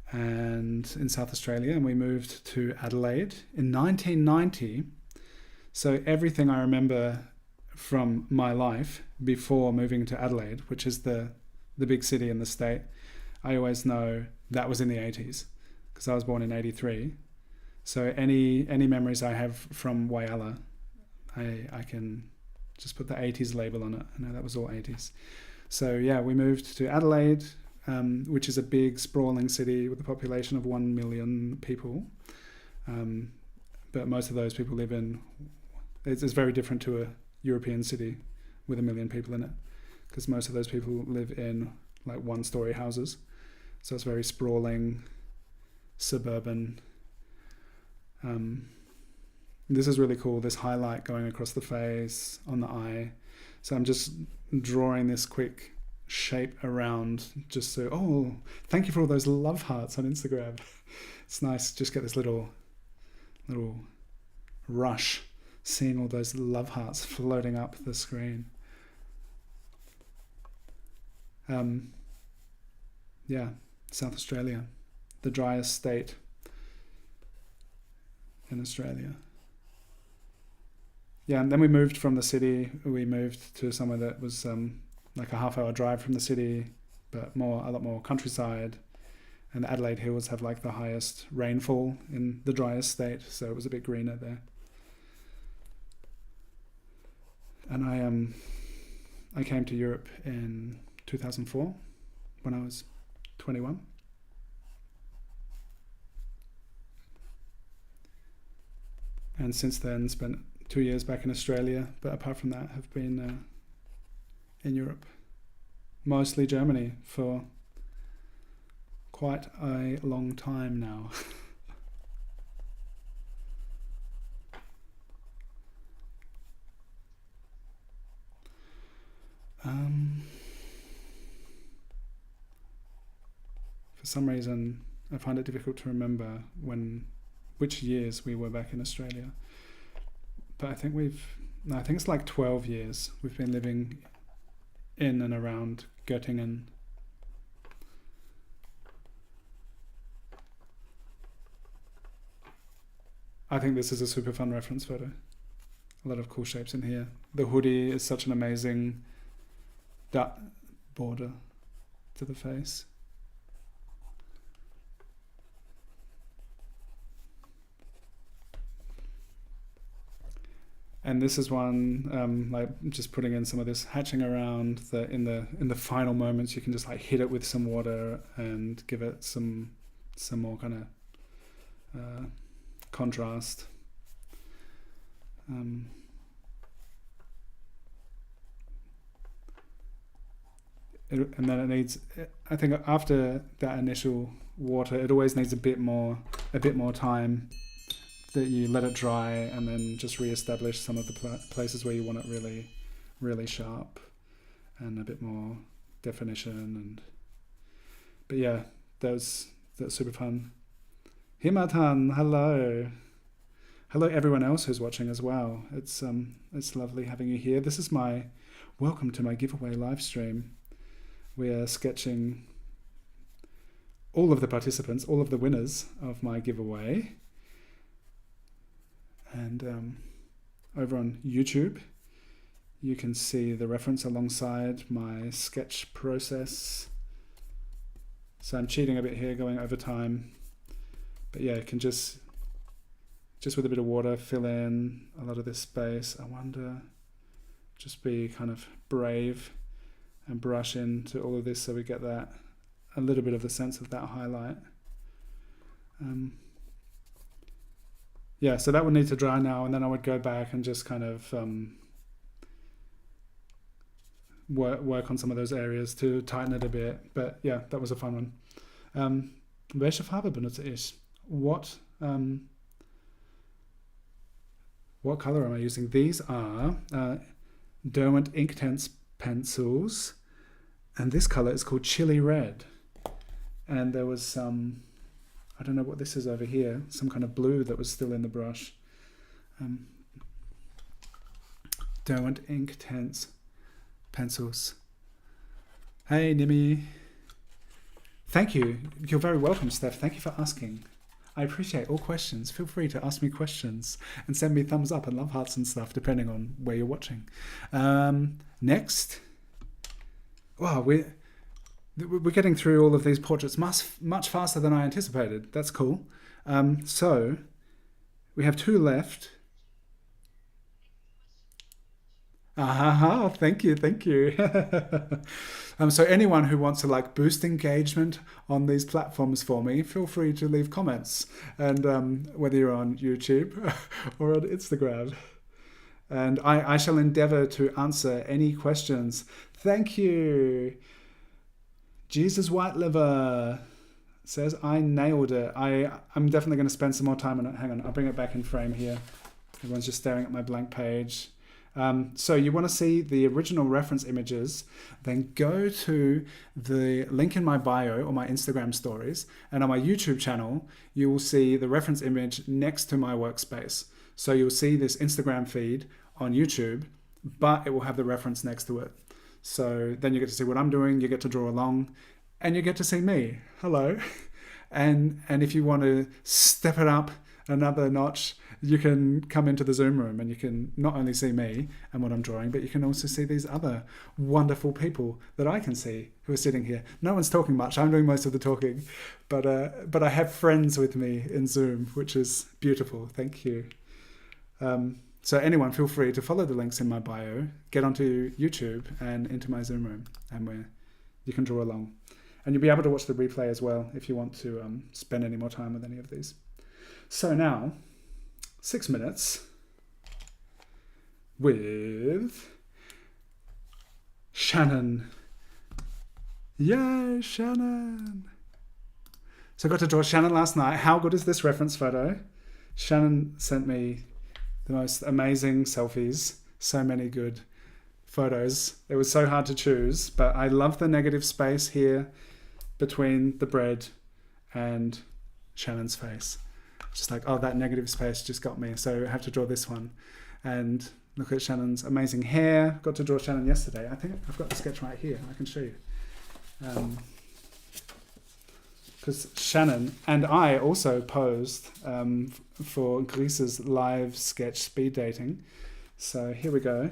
A: and in South Australia, and we moved to Adelaide in 1990. So everything I remember from my life before moving to Adelaide, which is the big city in the state, I always know that was in the 80s because I was born in 83. So any memories I have from Whyalla, I can just put the 80s label on it. I know that was all 80s. So yeah, we moved to Adelaide, which is a big sprawling city with a population of 1 million people. But most of those people live in, it's very different to a European city with 1 million people in it, because most of those people live in like 1-story houses. So it's very sprawling, suburban. This is really cool, this highlight going across the face, on the eye. So I'm just drawing this quick shape around just so, thank you for all those love hearts on Instagram. It's nice, just get this little rush, seeing all those love hearts floating up the screen. Yeah, South Australia, the driest state in Australia. Yeah, and then we moved from the city. We moved to somewhere that was like a half-hour drive from the city, but a lot more countryside. And the Adelaide Hills have like the highest rainfall in the driest state, so it was a bit greener there. And I came to Europe in 2004 when I was 21. And since then spent 2 years back in Australia, but apart from that have been in Europe, mostly Germany, for quite a long time now. For some reason I find it difficult to remember which years we were back in Australia. But I think it's like 12 years we've been living in and around Göttingen. I think this is a super fun reference photo. a lot of cool shapes in here. The hoodie is such an amazing border to the face. And this is one, like just putting in some of this hatching around in the final moments. You can just like hit it with some water and give it some more kind of contrast. And then it needs, I think after that initial water, it always needs a bit more time that you let it dry, and then just re-establish some of the places where you want it really, really sharp and a bit more definition. But yeah, that's super fun. Himatan, hello. Hello everyone else who's watching as well. It's lovely having you here. This is welcome to my giveaway live stream. We're sketching all of the participants, all of the winners of my giveaway. And over on YouTube, you can see the reference alongside my sketch process. So I'm cheating a bit here, going over time. But yeah, you can just with a bit of water, fill in a lot of this space. I wonder, just be kind of brave and brush into all of this so we get that, a little bit of the sense of that highlight. Yeah, so that would need to dry now, and then I would go back and just kind of work on some of those areas to tighten it a bit. But yeah, that was a fun one. Welche Farbe benutze ich? What color am I using? These are Derwent Inktense pencils, and this color is called Chili Red. And there was some, I don't know what this is over here, some kind of blue that was still in the brush. Derwent Inktense pencils. Hey, Nimi. Thank you. You're very welcome, Steph. Thank you for asking. I appreciate all questions. Feel free to ask me questions and send me thumbs up and love hearts and stuff, depending on where you're watching. Next. Wow, we're getting through all of these portraits much faster than I anticipated. That's cool. So we have 2 left. Thank you. So anyone who wants to like boost engagement on these platforms for me, feel free to leave comments, and whether you're on YouTube or on Instagram. And I shall endeavor to answer any questions. Thank you. Jesus White Liver says, I nailed it. I'm definitely going to spend some more time on it. Hang on, I'll bring it back in frame here. Everyone's just staring at my blank page. So you want to see the original reference images, then go to the link in my bio or my Instagram stories, and on my YouTube channel, you will see the reference image next to my workspace. So you'll see this Instagram feed on YouTube, but it will have the reference next to it. So then you get to see what I'm doing, you get to draw along, and you get to see me. Hello. And if you want to step it up another notch, you can come into the Zoom room and you can not only see me and what I'm drawing, but you can also see these other wonderful people that I can see who are sitting here. No one's talking much. I'm doing most of the talking, but I have friends with me in Zoom, which is beautiful. Thank you. So anyone, feel free to follow the links in my bio, get onto YouTube and into my Zoom room, and where you can draw along. And you'll be able to watch the replay as well if you want to spend any more time with any of these. So now, 6 minutes with Shannon. Yay, Shannon. So I got to draw Shannon last night. How good is this reference photo? Shannon sent me the most amazing selfies. So many good photos. It was so hard to choose, but I love the negative space here between the bread and Shannon's face. Just like, oh, that negative space just got me. So I have to draw this one. And look at Shannon's amazing hair. Got to draw Shannon yesterday. I think I've got the sketch right here. I can show you. Because Shannon and I also posed for Greece's live sketch speed dating So here we go.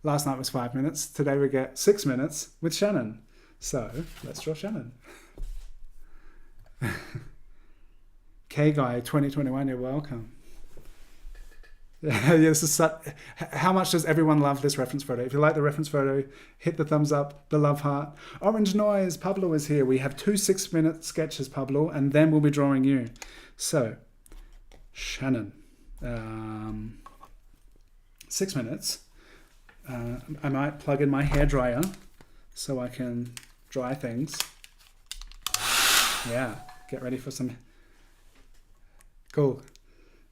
A: Last night was 5 minutes. Today we get 6 minutes with Shannon. So let's draw Shannon. K Guy 2021, you're welcome. This is how much does everyone love this reference photo? If you like the reference photo, hit the thumbs up, the love heart. Orange Noise, Pablo is here. We have 2 6-minute sketches, Pablo, and then we'll be drawing you. So, Shannon. 6 minutes. I might plug in my hairdryer so I can dry things. Yeah, get ready for some... Cool.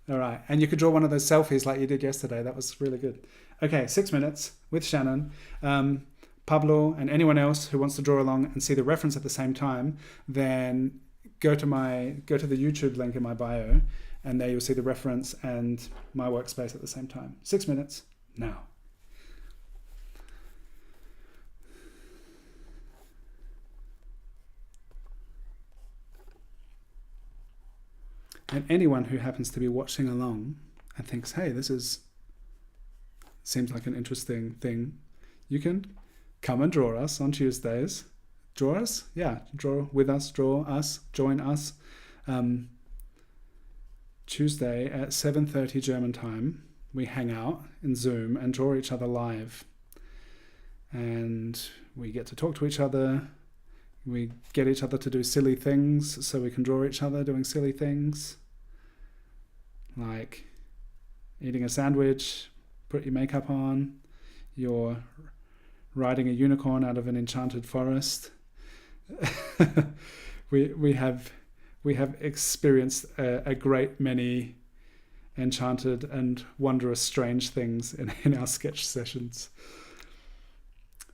A: All right. And you could draw one of those selfies like you did yesterday. That was really good. Okay, 6 minutes with Shannon. Pablo and anyone else who wants to draw along and see the reference at the same time, then go to the YouTube link in my bio, and there you'll see the reference and my workspace at the same time. 6 minutes now. And anyone who happens to be watching along and thinks, hey, seems like an interesting thing, you can come and draw us on Tuesdays. Draw us? Yeah, draw with us, draw us, join us. Tuesday at 7:30 German time, we hang out in Zoom and draw each other live. And we get to talk to each other. We get each other to do silly things so we can draw each other doing silly things. Like eating a sandwich, put your makeup on, you're riding a unicorn out of an enchanted forest. we have experienced a great many enchanted and wondrous strange things in our sketch sessions.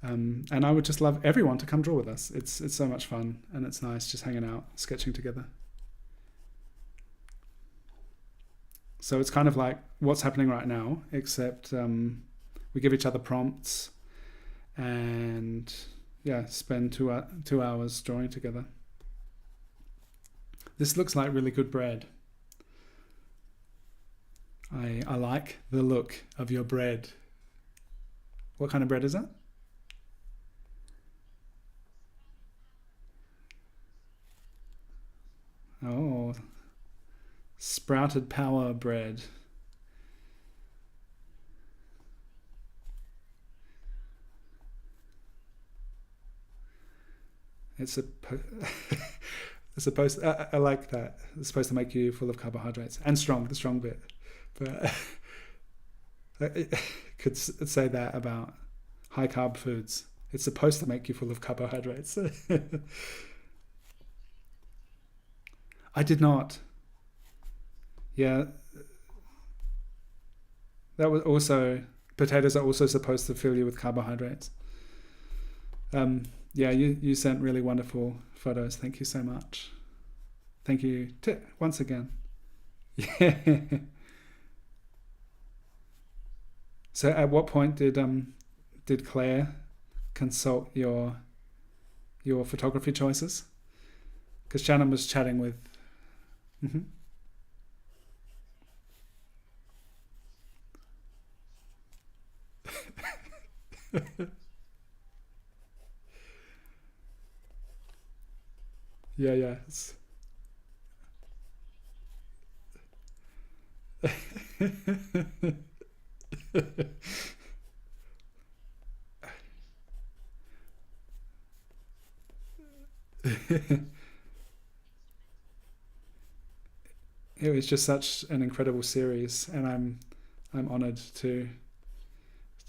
A: And I would just love everyone to come draw with us. It's so much fun, and it's nice just hanging out, sketching together. So it's kind of like what's happening right now, except we give each other prompts and spend 2 hours drawing together. This looks like really good bread. I like the look of your bread. What kind of bread is that? Oh, sprouted power bread. It's supposed. I like that. It's supposed to make you full of carbohydrates and strong. The strong bit, but I could say that about high carb foods. It's supposed to make you full of carbohydrates. I did not. Yeah, that was also, potatoes are also supposed to fill you with carbohydrates. Yeah, you sent really wonderful photos. Thank you so much. Thank you once again. Yeah. So at what point did Claire consult your photography choices? Because Shannon was chatting with... Mm-hmm. Yeah. It was just such an incredible series, and I'm honored to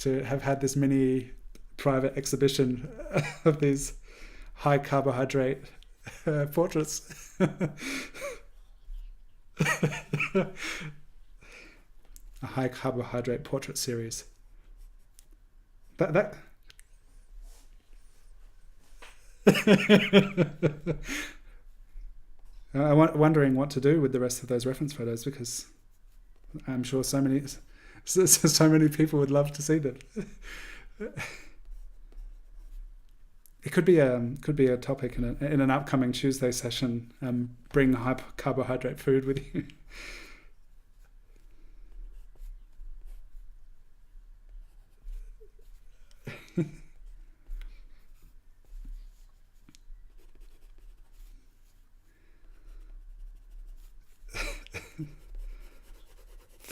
A: have had this mini private exhibition of these high carbohydrate portraits. A high carbohydrate portrait series. That I'm wondering what to do with the rest of those reference photos, because I'm sure so many people would love to see them. It could be a topic in an upcoming Tuesday session. Bring high carbohydrate food with you.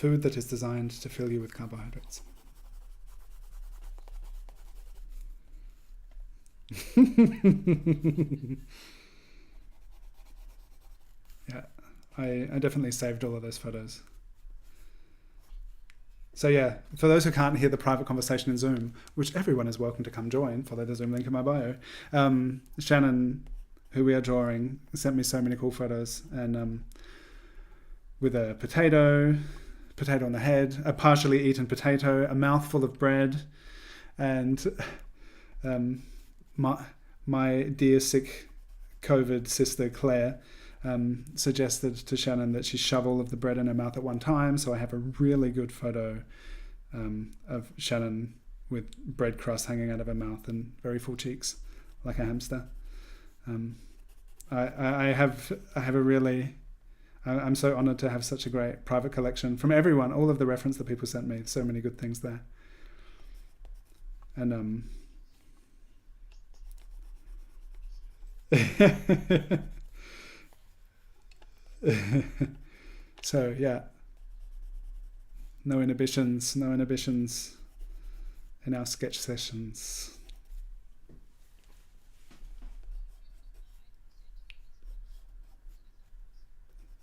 A: food that is designed to fill you with carbohydrates. Yeah, I definitely saved all of those photos. So yeah, for those who can't hear the private conversation in Zoom, which everyone is welcome to come join, follow the Zoom link in my bio. Shannon, who we are drawing, sent me so many cool photos, and with a potato on the head, a partially eaten potato, a mouthful of bread, and my dear sick COVID sister Claire suggested to Shannon that she shove all of the bread in her mouth at one time. So I have a really good photo of Shannon with bread crust hanging out of her mouth and very full cheeks, like a hamster. I have a really, I'm so honored to have such a great private collection from everyone, all of the reference that people sent me, so many good things there. And so yeah, no inhibitions in our sketch sessions.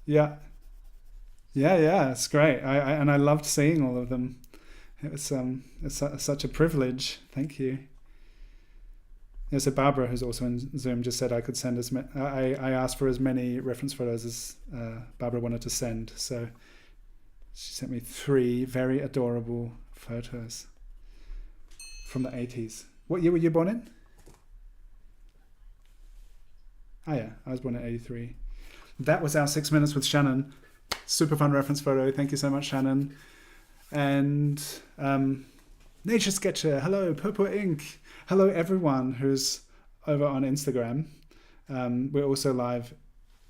A: Yeah, it's great. I loved seeing all of them. It was such a privilege. Thank you. Yeah, so Barbara, who's also in Zoom, just said I could send I asked for as many reference photos as Barbara wanted to send. So she sent me 3 very adorable photos from the 80s. What year were you born in? Oh yeah, I was born in 83. That was our 6 minutes with Shannon. Super fun reference photo. Thank you so much, Shannon. And Nature Sketcher, hello. Purple Ink, hello everyone who's over on Instagram. We're also live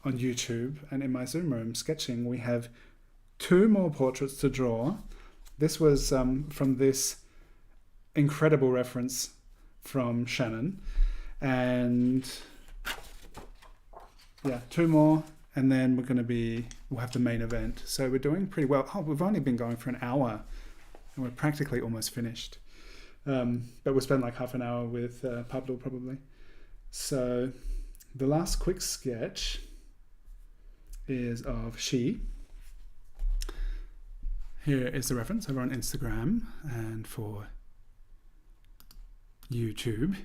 A: on YouTube and in my Zoom room sketching. We have 2 more portraits to draw. This was from this incredible reference from Shannon. And yeah, 2 more. And then we'll have the main event. So we're doing pretty well. Oh, we've only been going for an hour and we're practically almost finished. But we'll spend like half an hour with Pablo probably. So the last quick sketch is of she. Here is the reference over on Instagram and for YouTube.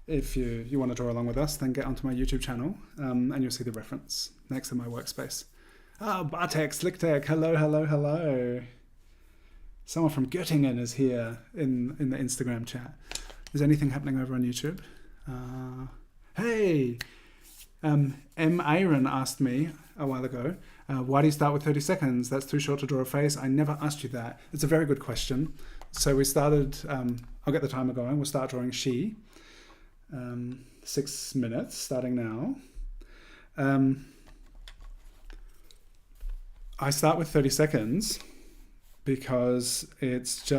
A: If you want to draw along with us, then get onto my YouTube channel and you'll see the reference next to my workspace. Bartek, Slicktek, hello. Someone from Göttingen is here in the Instagram chat. Is anything happening over on YouTube? Hey! M. Aaron asked me a while ago, why do you start with 30 seconds? That's too short to draw a face. I never asked you that. It's a very good question. So we started, I'll get the timer going. We'll start drawing she. 6 minutes, starting now. I start with 30 seconds because it's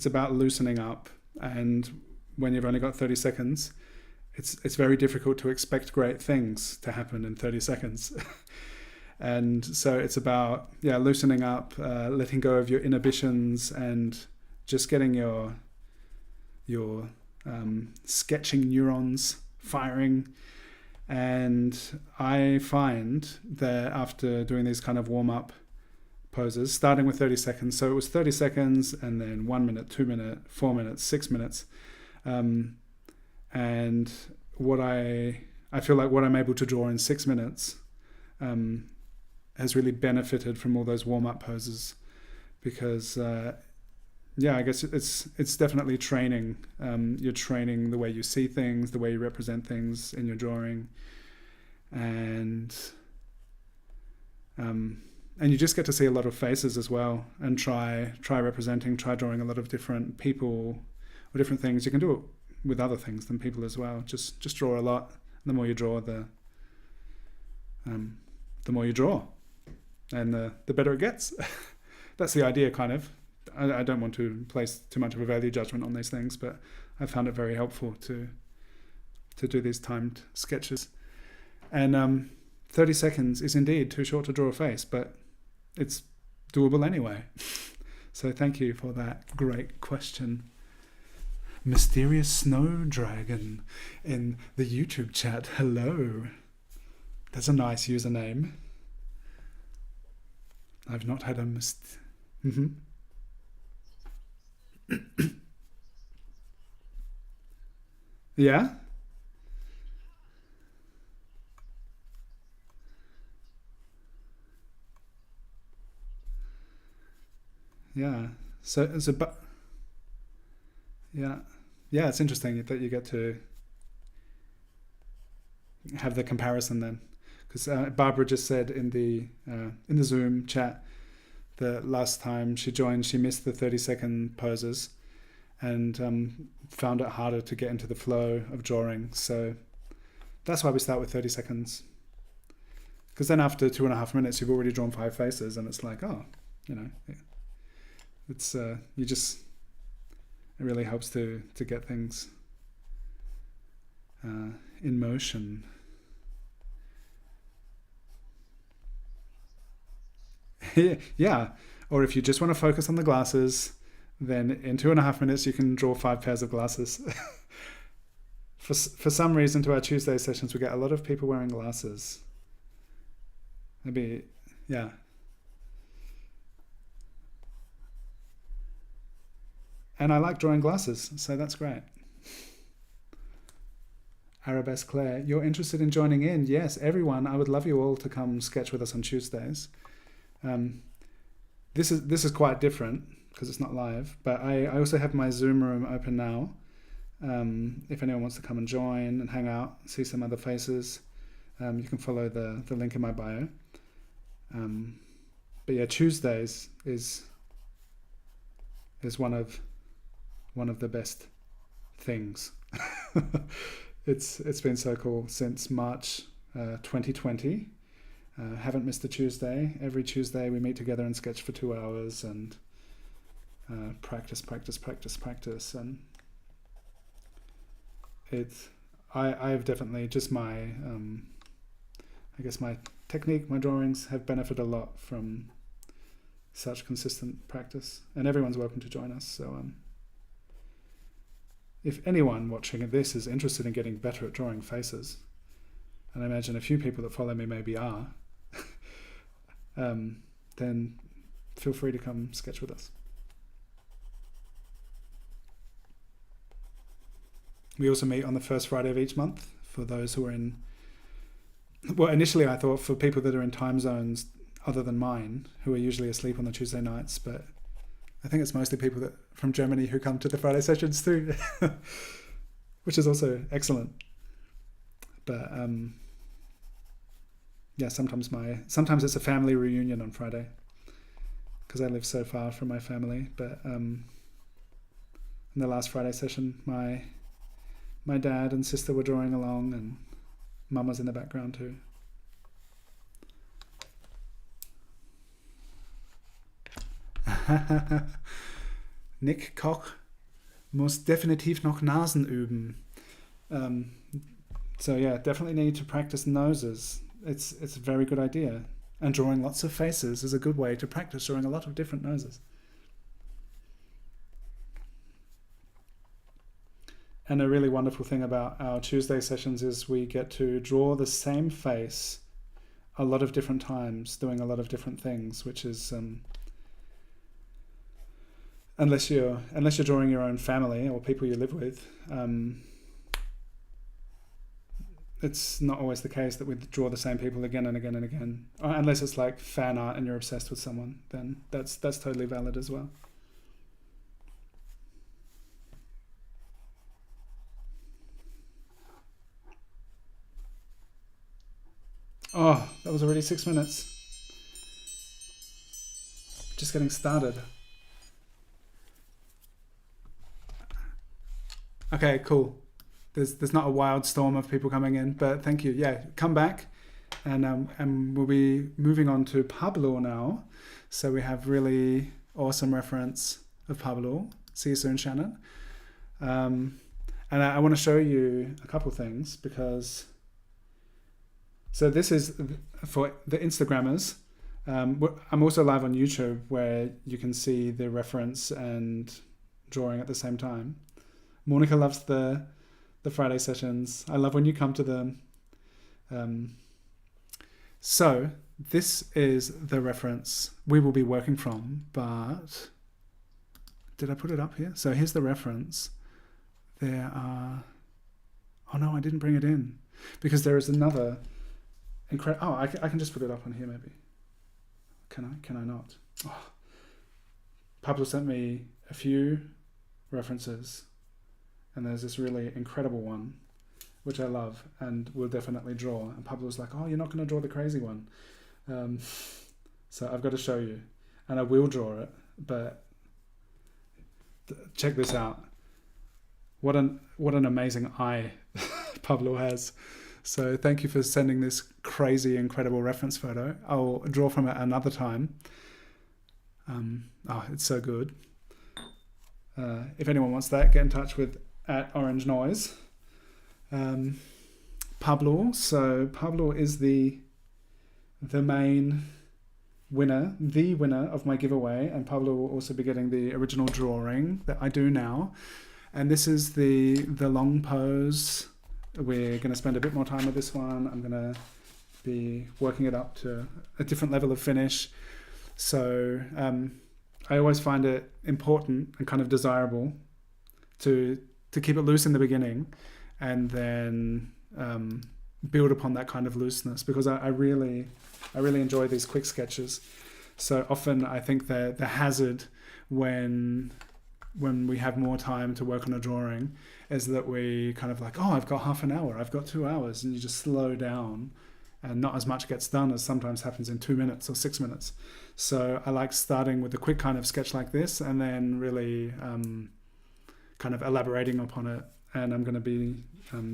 A: about loosening up, and when you've only got 30 seconds, it's very difficult to expect great things to happen in 30 seconds. And so it's about loosening up, letting go of your inhibitions, and just getting your sketching neurons firing. And I find that after doing these kind of warm-up poses, starting with 30 seconds, so it was 30 seconds and then 1 minute, 2 minutes, 4 minutes, 6 minutes, and what I feel like what I'm able to draw in 6 minutes has really benefited from all those warm-up poses, because I guess it's definitely training. You're training the way you see things, the way you represent things in your drawing, and you just get to see a lot of faces as well, and try drawing a lot of different people or different things. You can do it with other things than people as well. Just draw a lot. The more you draw, the more you draw, and the better it gets. That's the idea, kind of. I don't want to place too much of a value judgment on these things, but I found it very helpful to do these timed sketches. And 30 seconds is indeed too short to draw a face, but it's doable anyway. So thank you for that great question. Mysterious Snow Dragon in the YouTube chat. Hello. That's a nice username. I've not had a Yeah? Yeah. But yeah. Yeah, it's interesting that you get to have the comparison then. Because Barbara just said in the Zoom chat that last time she joined, she missed the 30-second poses and found it harder to get into the flow of drawing. So that's why we start with 30 seconds. Because then after 2.5 minutes, you've already drawn 5 faces, and it's like, oh, it's it really helps to get things in motion. Yeah, or if you just want to focus on the glasses, then in 2.5 minutes you can draw 5 pairs of glasses. For some reason, to our Tuesday sessions, we get a lot of people wearing glasses. Maybe, yeah. And I like drawing glasses, so that's great. Arabesque Claire, you're interested in joining in? Yes, everyone. I would love you all to come sketch with us on Tuesdays. This is quite different because it's not live, but I also have my Zoom room open now. If anyone wants to come and join and hang out, see some other faces, you can follow the link in my bio. But yeah, Tuesdays is one of the best things. It's been so cool since March 2020. Haven't missed a Tuesday. Every Tuesday we meet together and sketch for 2 hours and practice, and I've definitely just my I guess my technique, my drawings have benefited a lot from such consistent practice, and everyone's welcome to join us. So if anyone watching this is interested in getting better at drawing faces, and I imagine a few people that follow me maybe are, then feel free to come sketch with us. We also meet on the first Friday of each month for those who are in... Well, initially I thought for people that are in time zones other than mine, who are usually asleep on the Tuesday nights, but I think it's mostly people that from Germany who come to the Friday sessions too, which is also excellent. But yeah, sometimes it's a family reunion on Friday because I live so far from my family. But in the last Friday session, my dad and sister were drawing along, and Mum was in the background too. Nick Koch muss definitiv noch Nasen üben. So yeah, definitely need to practice noses. It's a very good idea. And drawing lots of faces is a good way to practice drawing a lot of different noses. And a really wonderful thing about our Tuesday sessions is we get to draw the same face a lot of different times, doing a lot of different things, which is unless you're drawing your own family or people you live with, it's not always the case that we draw the same people again and again and again. Unless it's like fan art and you're obsessed with someone, then that's totally valid as well. Oh, that was already 6 minutes. Just getting started. Okay, cool. There's not a wild storm of people coming in, but thank you. Yeah, come back, and we'll be moving on to Pablo now. So we have really awesome reference of Pablo. See you soon, Shannon. And I want to show you a couple things because. So this is for the Instagrammers. I'm also live on YouTube where you can see the reference and drawing at the same time. Monica loves the Friday sessions. I love when you come to them. So this is the reference we will be working from, but did I put it up here? So here's the reference. There are, oh no, I didn't bring it in because there is another incredible, oh, I can just put it up on here maybe. Can I not? Oh. Pablo sent me a few references and there's this really incredible one which I love and will definitely draw. And Pablo's like, oh, you're not going to draw the crazy one. So I've got to show you. And I will draw it, but check this out. What an amazing eye Pablo has. So thank you for sending this crazy, incredible reference photo. I'll draw from it another time. Oh, it's so good. If anyone wants that, get in touch with @OrangeNoise. Pablo. So Pablo is the main winner, the winner of my giveaway, and Pablo will also be getting the original drawing that I do now. And this is the long pose. We're going to spend a bit more time with this one. I'm going to be working it up to a different level of finish. So I always find it important and kind of desirable to keep it loose in the beginning and then build upon that kind of looseness, because I really enjoy these quick sketches. So often I think that the hazard when we have more time to work on a drawing is that we kind of like, oh, I've got half an hour, I've got 2 hours, and you just slow down and not as much gets done as sometimes happens in 2 minutes or 6 minutes. So I like starting with a quick kind of sketch like this and then really kind of elaborating upon it. And I'm going to be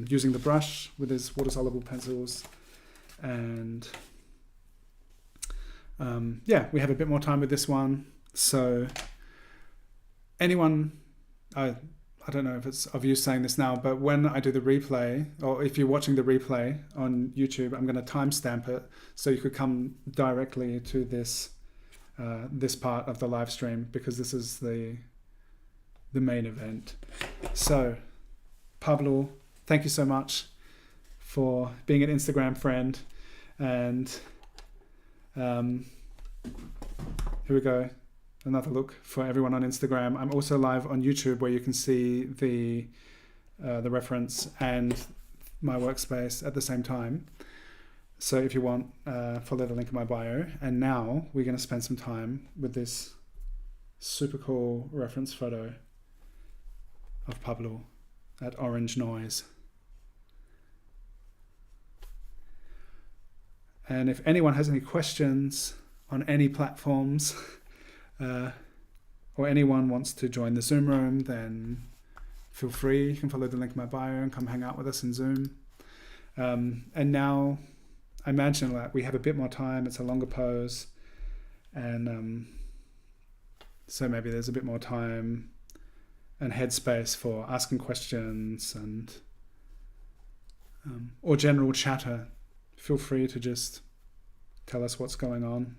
A: using the brush with his water-soluble pencils. And yeah, we have a bit more time with this one. So anyone, I don't know if it's of use saying this now, but when I do the replay, or if you're watching the replay on YouTube, I'm going to timestamp it so you could come directly to this this part of the live stream, because this is the main event. So Pablo, thank you so much for being an Instagram friend. And here we go. Another look for everyone on Instagram. I'm also live on YouTube where you can see the reference and my workspace at the same time. So if you want, follow the link in my bio. And now we're going to spend some time with this super cool reference photo of Pablo @OrangeNoise. And if anyone has any questions on any platforms, or anyone wants to join the Zoom room, then feel free. You can follow the link in my bio and come hang out with us in Zoom. And now I imagine that we have a bit more time. It's a longer pose. And so maybe there's a bit more time and headspace for asking questions and or general chatter. Feel free to just tell us what's going on.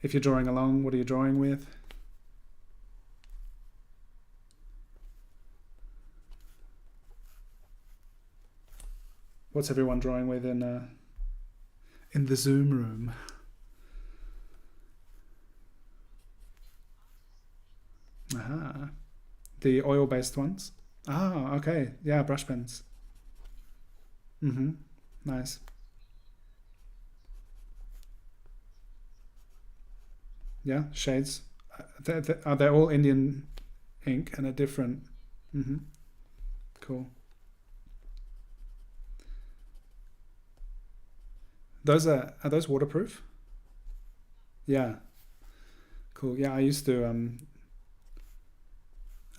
A: If you're drawing along, what are you drawing with? What's everyone drawing with in the Zoom room? Aha. The oil-based ones? Ah, okay. Yeah, brush pens. Mm-hmm. Nice. Yeah, shades. They're all Indian ink and a different. Mm-hmm. Cool. Are those waterproof? Yeah. Cool. Yeah, I used to.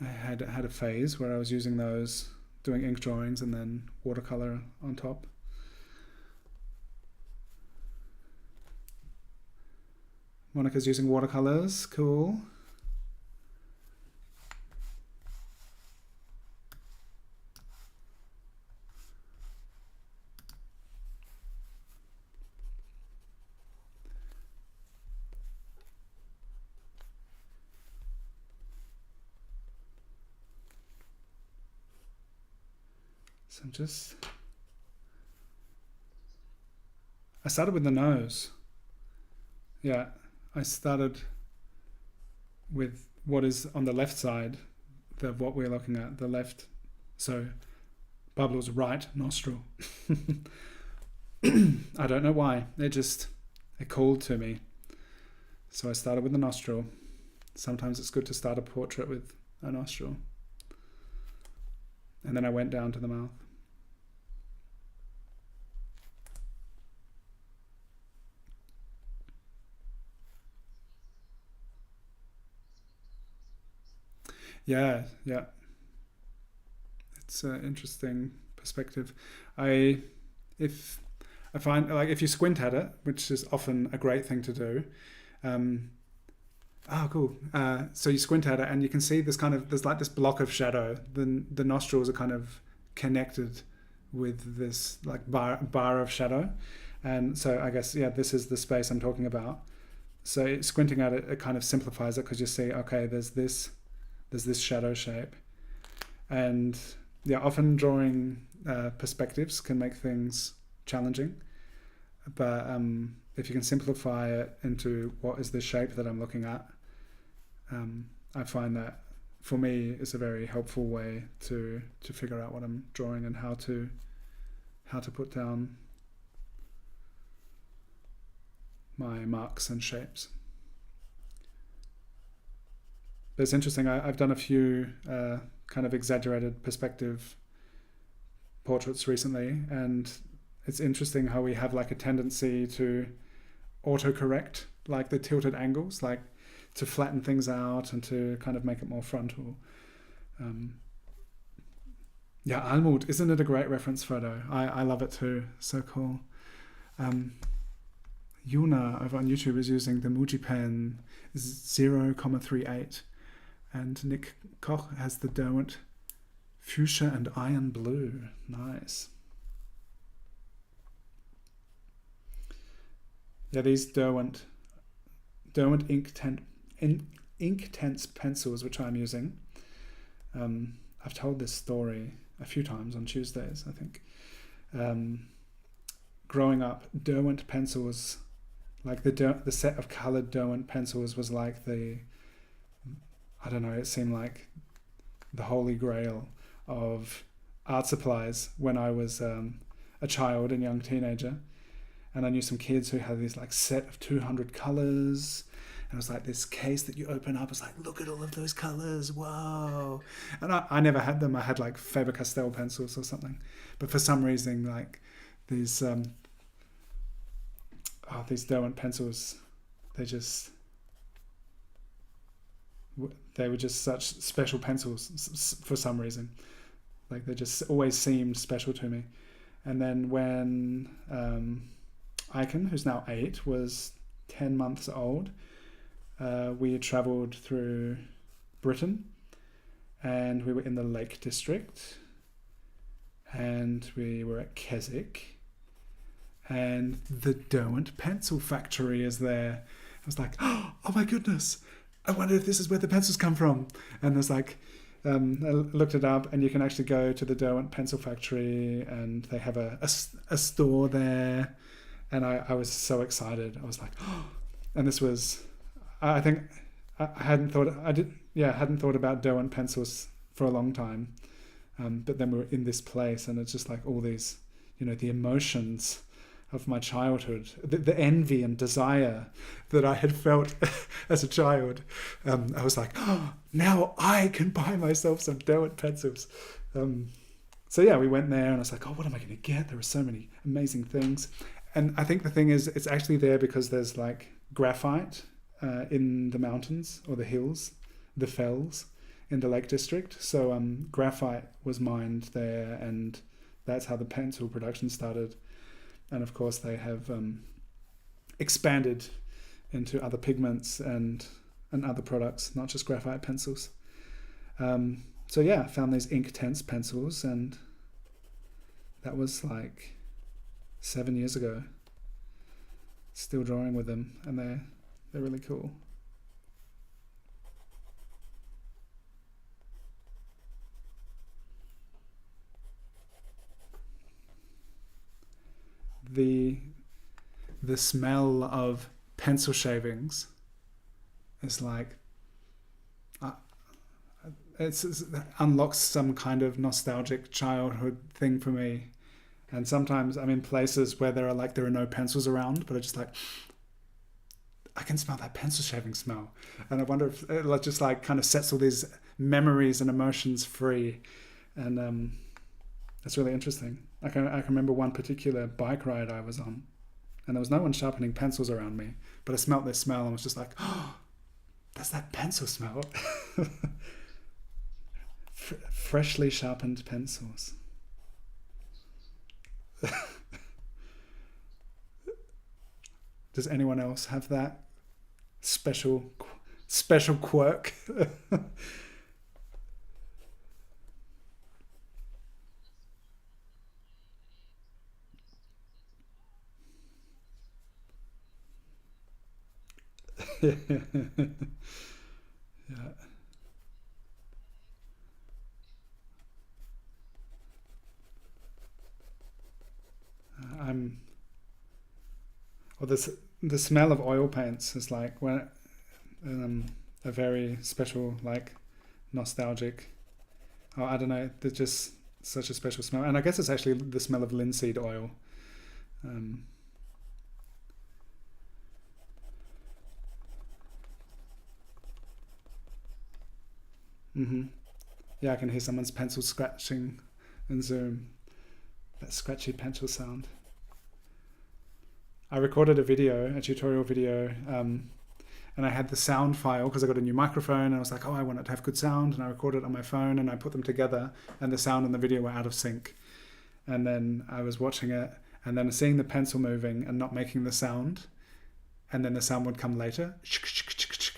A: I had a phase where I was using those, doing ink drawings and then watercolor on top. Monica's using watercolors. Cool. So I started with the nose. Yeah, I started with what is on the left side of what we're looking at, the left. So Pablo's right nostril. I don't know why. It called to me. So I started with the nostril. Sometimes it's good to start a portrait with a nostril. And then I went down to the mouth. Yeah. It's an interesting perspective. If I find, like, if you squint at it, which is often a great thing to do. Cool. So you squint at it and you can see there's like this block of shadow. The nostrils are kind of connected with this like bar of shadow. And so I guess, yeah, this is the space I'm talking about. So squinting at it, it kind of simplifies it because you see, okay, there's this shadow shape. And yeah, often drawing perspectives can make things challenging. But if you can simplify it into what is the shape that I'm looking at, I find that for me is a very helpful way to figure out what I'm drawing and how to put down my marks and shapes. But it's interesting, I've done a few kind of exaggerated perspective portraits recently, and it's interesting how we have like a tendency to autocorrect like the tilted angles, like to flatten things out and to kind of make it more frontal. Yeah, Almut, isn't it a great reference photo? I love it too. So cool. Yuna over on YouTube is using the Muji pen 0,38, and Nick Koch has the Derwent Fuchsia and Iron Blue. Nice. Yeah, these Derwent ink tense pencils, which I'm using. I've told this story a few times on Tuesdays, I think. Growing up, Derwent pencils, like the set of coloured Derwent pencils was like I don't know, it seemed like the holy grail of art supplies when I was a child and young teenager. And I knew some kids who had this like set of 200 colours. And it was like this case that you open up. It's like, look at all of those colours. Whoa. And I never had them. I had like Faber-Castell pencils or something. But for some reason, like these Derwent pencils, they were just such special pencils for some reason. Like they just always seemed special to me. And then when Icon, who's now 8, was 10 months old, we had travelled through Britain, and we were in the Lake District, and we were at Keswick, and the Derwent pencil factory is there. I was like, oh my goodness, I wonder if this is where the pencils come from. And there's like, I looked it up, and you can actually go to the Derwent pencil factory, and they have a store there. And I was so excited. I was like, oh. And this was, I think I hadn't thought about Derwent pencils for a long time. But then we were in this place, and it's just like all these, the emotions of my childhood, the envy and desire that I had felt as a child. I was like, oh, now I can buy myself some Derwent pencils. So yeah, we went there, and I was like, oh, what am I going to get? There were so many amazing things. And I think the thing is, it's actually there because there's like graphite in the mountains or the hills, the fells in the Lake District. So graphite was mined there, and that's how the pencil production started. And of course they have expanded into other pigments and other products, not just graphite pencils. So yeah, I found these ink tense pencils, and that was like 7 years ago. Still drawing with them, and they're really cool. the smell of pencil shavings is like, it unlocks some kind of nostalgic childhood thing for me. And sometimes I'm in places where there are no pencils around, but I just like, I can smell that pencil shaving smell, and I wonder if it just like kind of sets all these memories and emotions free, and it's really interesting. I can remember one particular bike ride I was on, and there was no one sharpening pencils around me, but I smelt this smell and was just like, oh, that's that pencil smell. Freshly sharpened pencils. Does anyone else have that special quirk? Yeah. I'm Well, the smell of oil paints is like when a very special, like nostalgic. Oh, I don't know. There's just such a special smell, and I guess it's actually the smell of linseed oil. Um, hmm Yeah, I can hear someone's pencil scratching in Zoom. That scratchy pencil sound. I recorded a tutorial video, and I had the sound file because I got a new microphone, and I was like, oh, I want it to have good sound, and I recorded it on my phone, and I put them together, and the sound and the video were out of sync. And then I was watching it, and then seeing the pencil moving and not making the sound, and then the sound would come later, and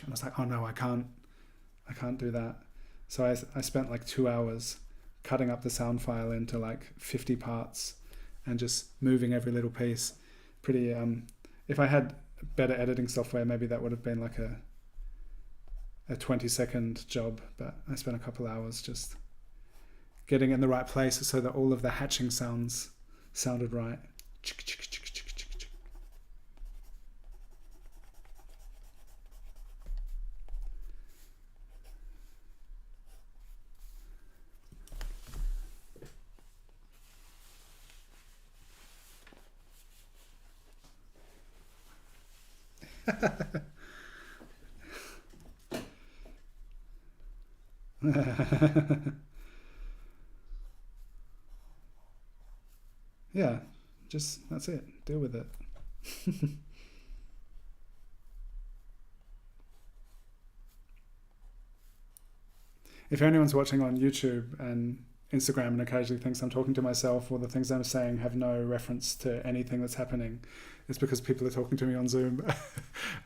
A: I was like, oh no, I can't do that. So I spent like 2 hours cutting up the sound file into like 50 parts and just moving every little piece. Pretty, if I had better editing software, maybe that would have been like a 20-second job, but I spent a couple hours just getting in the right place so that all of the hatching sounds sounded right. Yeah, just that's it. Deal with it. If anyone's watching on YouTube and Instagram and occasionally thinks I'm talking to myself or the things I'm saying have no reference to anything that's happening, it's because people are talking to me on Zoom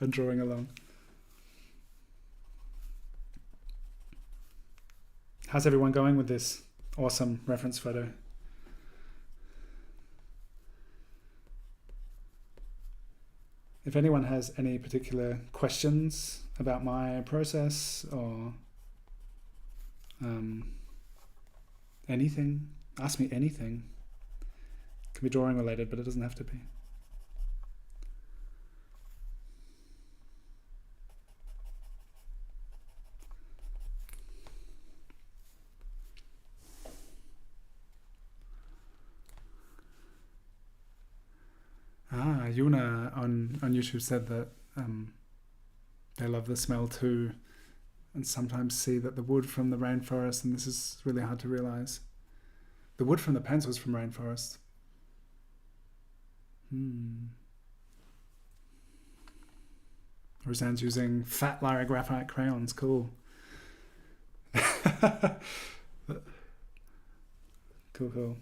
A: and drawing along. How's everyone going with this awesome reference photo? If anyone has any particular questions about my process or anything, ask me anything. It can be drawing related, but it doesn't have to be. Yuna on YouTube said that they love the smell too, and sometimes see that the wood from the rainforest, and this is really hard to realize, the wood from the pencils from rainforest. Roseanne's using fat Lyra graphite crayons. Cool. Cool.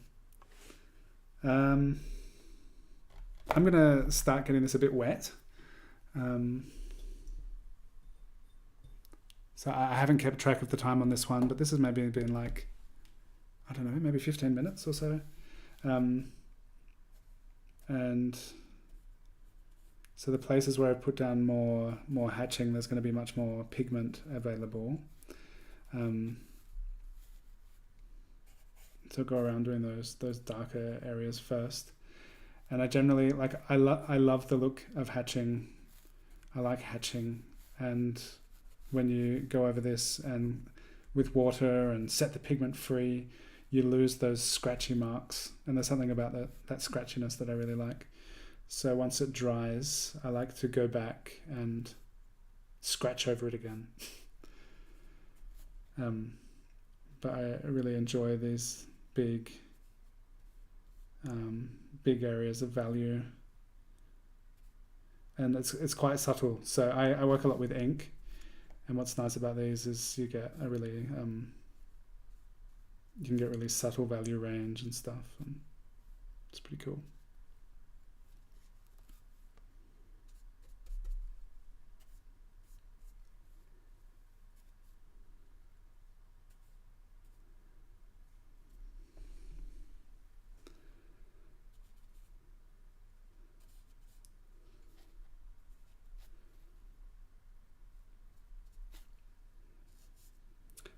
A: I'm gonna start getting this a bit wet. So I haven't kept track of the time on this one, but this has maybe been like, I don't know, maybe 15 minutes or so. And so the places where I put down more hatching, there's going to be much more pigment available. So go around doing those darker areas first. And I generally, like, I love the look of hatching. I like hatching. And when you go over this and with water and set the pigment free, you lose those scratchy marks. And there's something about that scratchiness that I really like. So once it dries, I like to go back and scratch over it again. But I really enjoy these big areas of value. And it's quite subtle. So I work a lot with ink. And what's nice about these is you get a really you can get really subtle value range and stuff, and it's pretty cool.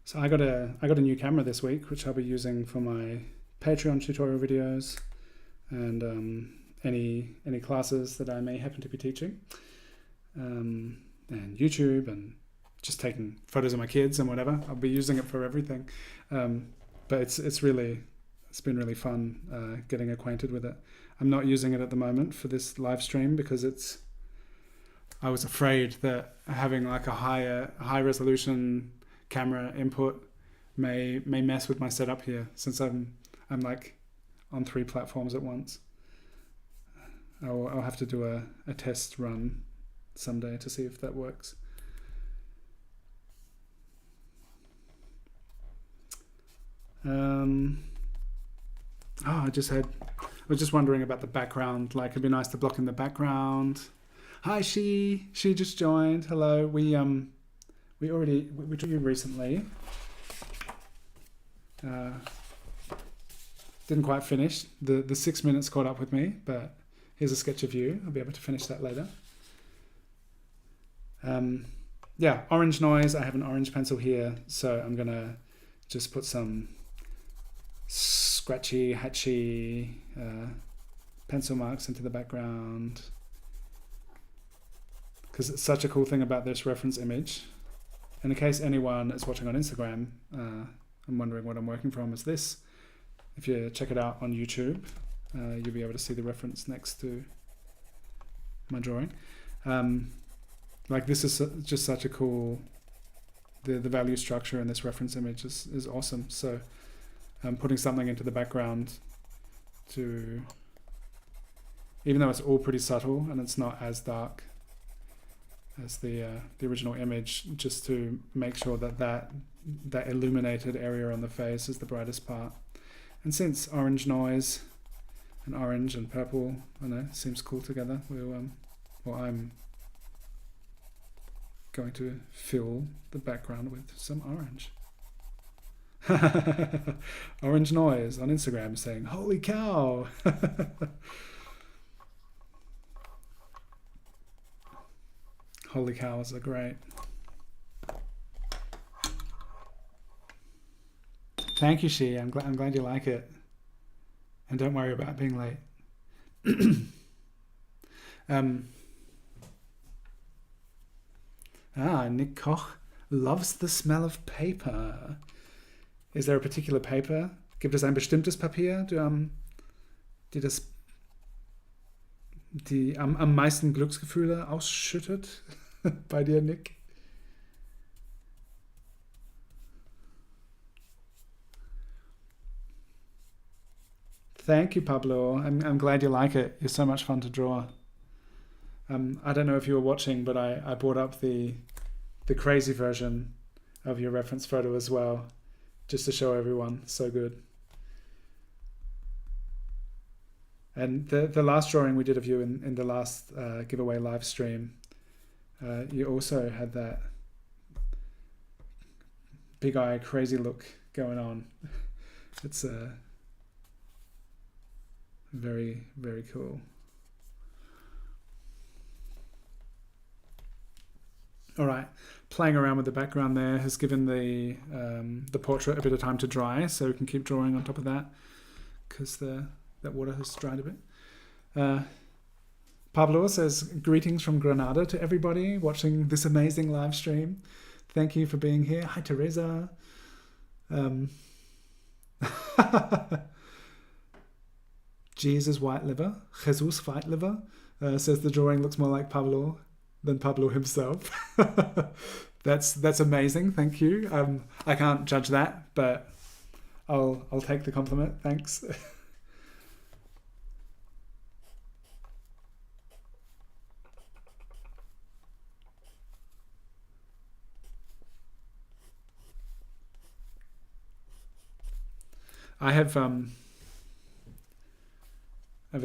A: So I got a new camera this week, which I'll be using for my Patreon tutorial videos and any classes that I may happen to be teaching, and YouTube, and just taking photos of my kids and whatever. I'll be using it for everything, but it's been really fun getting acquainted with it. I'm not using it at the moment for this live stream because I was afraid that having like a high resolution camera input may mess with my setup here, since I'm like on 3 platforms at once. I'll have to do a test run someday to see if that works. I was just wondering about the background. Like, it'd be nice to block in the background. Hi, she just joined. Hello. We drew you recently. Didn't quite finish. The 6 minutes caught up with me, but here's a sketch of you. I'll be able to finish that later. Yeah, orange noise. I have an orange pencil here, so I'm gonna just put some scratchy, hatchy pencil marks into the background, because it's such a cool thing about this reference image. And in case anyone is watching on Instagram and wondering what I'm working from, is this. If you check it out on YouTube, you'll be able to see the reference next to my drawing. Like, this is just such a cool, the value structure in this reference image is awesome. So I'm putting something into the background to, even though it's all pretty subtle and it's not as dark as the original image, just to make sure that illuminated area on the face is the brightest part. And since orange noise and orange and purple, I know, seems cool together, I'm going to fill the background with some orange. Orange noise on Instagram saying, "Holy cow!" Holy cows are great. Thank you, She. I'm glad you like it. And don't worry about being late. Nick Koch loves the smell of paper. Is there a particular paper? Gibt es ein bestimmtes Papier, die am meisten Glücksgefühle ausschüttet bei dir, Nick? Thank you, Pablo. I'm glad you like it. You're so much fun to draw. I don't know if you were watching, but I brought up the crazy version of your reference photo as well, just to show everyone. So good. And the last drawing we did of you in the last giveaway live stream, you also had that big eye crazy look going on. It's very, very cool. All right, playing around with the background there has given the portrait a bit of time to dry, so we can keep drawing on top of that because that water has dried a bit. Uh, Pablo says, greetings from Granada to everybody watching this amazing live stream. Thank you for being here. Hi, Teresa. Jesus White Liver, Jesus White Liver, says the drawing looks more like Pablo than Pablo himself. That's amazing. Thank you. I can't judge that, but I'll take the compliment. Thanks. I have over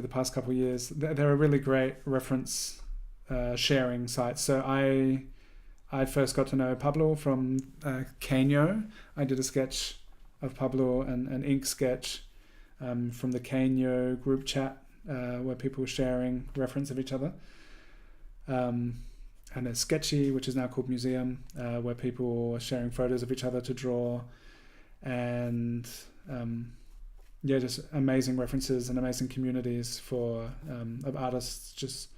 A: the past couple of years, they're a really great reference sharing sites. So I first got to know Pablo from Canyo. I did a sketch of Pablo, an ink sketch from the Canyo group chat where people were sharing reference of each other. And there's Sketchy, which is now called Museum, where people are sharing photos of each other to draw. And just amazing references and amazing communities of artists just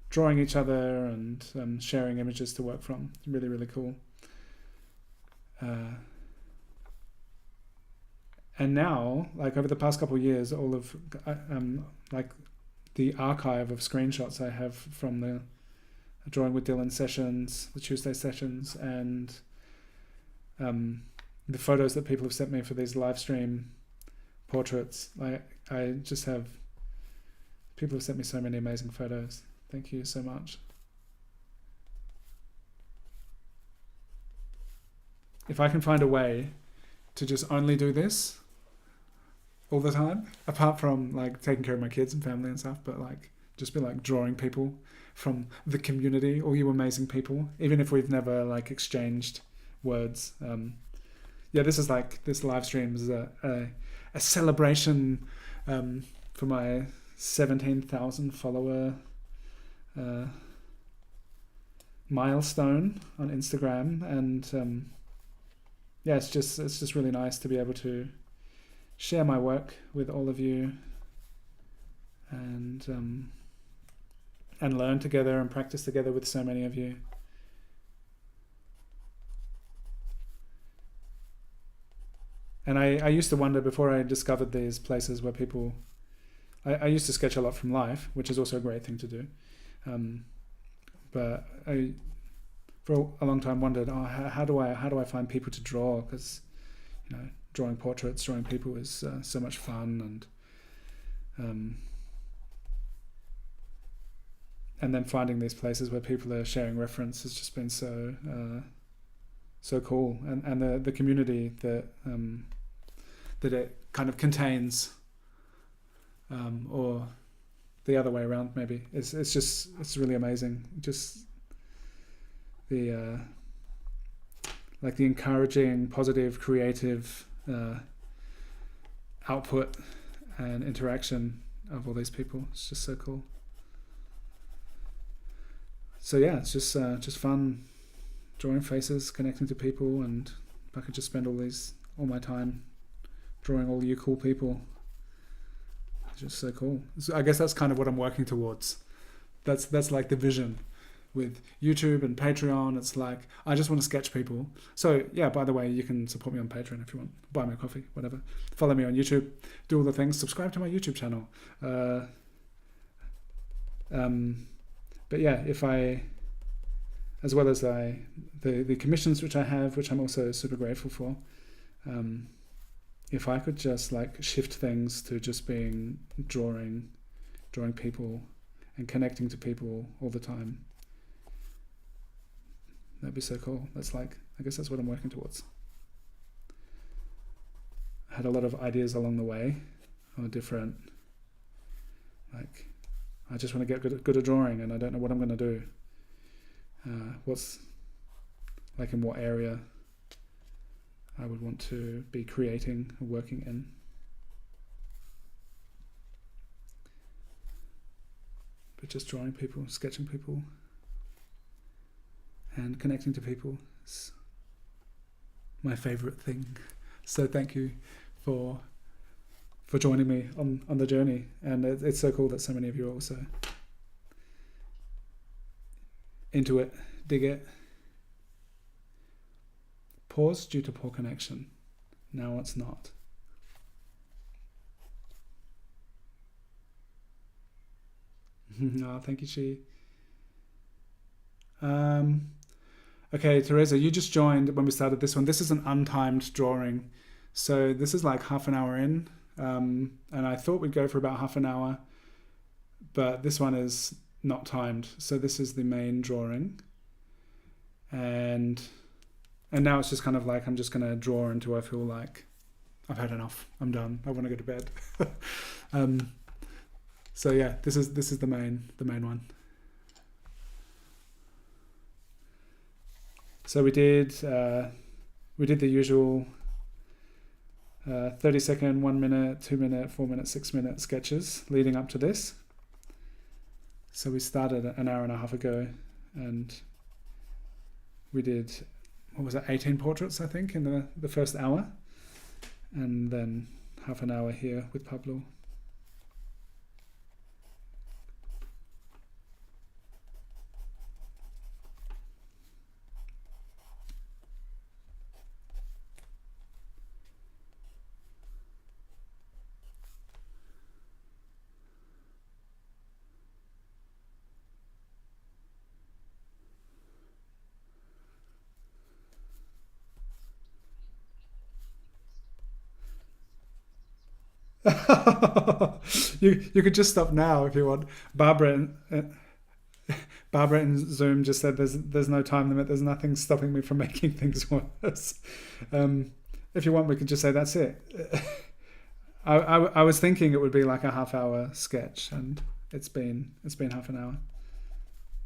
A: drawing each other and sharing images to work from. Really, really cool. And now, like over the past couple of years, all of like the archive of screenshots I have from the Drawing with Dylan sessions, the Tuesday sessions, and the photos that people have sent me for these live stream portraits. I just have, people have sent me so many amazing photos. Thank you so much. If I can find a way to just only do this all the time, apart from like taking care of my kids and family and stuff, but like just be like drawing people from the community, all you amazing people, even if we've never like exchanged words. This is like, this live stream is a celebration for my 17,000 follower milestone on Instagram, and it's just really nice to be able to share my work with all of you and learn together and practice together with so many of you. And I used to wonder, before I discovered these places where people, I used to sketch a lot from life, which is also a great thing to do. But I, for a long time, wondered, how do I find people to draw? Because, drawing portraits, drawing people is so much fun, and then finding these places where people are sharing reference has just been so cool, and the community that it kind of contains, or the other way around maybe. It's really amazing. Just the like the encouraging, positive, creative output and interaction of all these people. It's just so cool. So yeah, it's just fun drawing faces, connecting to people, and if I could just spend all my time drawing all you cool people, it's just so cool. So I guess that's kind of what I'm working towards. That's like the vision with YouTube and Patreon. It's like, I just want to sketch people. So yeah, by the way, you can support me on Patreon if you want. Buy me a coffee, whatever. Follow me on YouTube, do all the things. Subscribe to my YouTube channel. But yeah, if I, as well as the commissions which I have, which I'm also super grateful for, if I could just like shift things to just being drawing people and connecting to people all the time, that'd be so cool. That's like, I guess that's what I'm working towards. I had a lot of ideas along the way on different, like, I just want to get good at drawing, and I don't know what I'm going to do. What's, like, in what area I would want to be creating or working in. But just drawing people, sketching people, and connecting to people is my favorite thing. So thank you for for joining me on the journey. And it's so cool that so many of you are also into it, dig it. Pause due to poor connection. Now it's not. Oh, thank you, She. Okay, Teresa, you just joined when we started this one. This is an untimed drawing. So this is like half an hour in. And I thought we'd go for about half an hour, but this one is not timed. So this is the main drawing. And now it's just kind of like I'm just going to draw until I feel like I've had enough. I'm done. I want to go to bed. So yeah, this is the main one. So we did the usual 30-second, 1 minute, 2 minute, 4 minute, 6 minute sketches leading up to this. So we started an hour and a half ago, and we did, what was it, 18 portraits, I think, in the first hour, and then half an hour here with Pablo. You could just stop now if you want. Barbara in Zoom just said there's no time limit. There's nothing stopping me from making things worse. If you want, we could just say that's it. I was thinking it would be like a half-hour sketch, and it's been half an hour.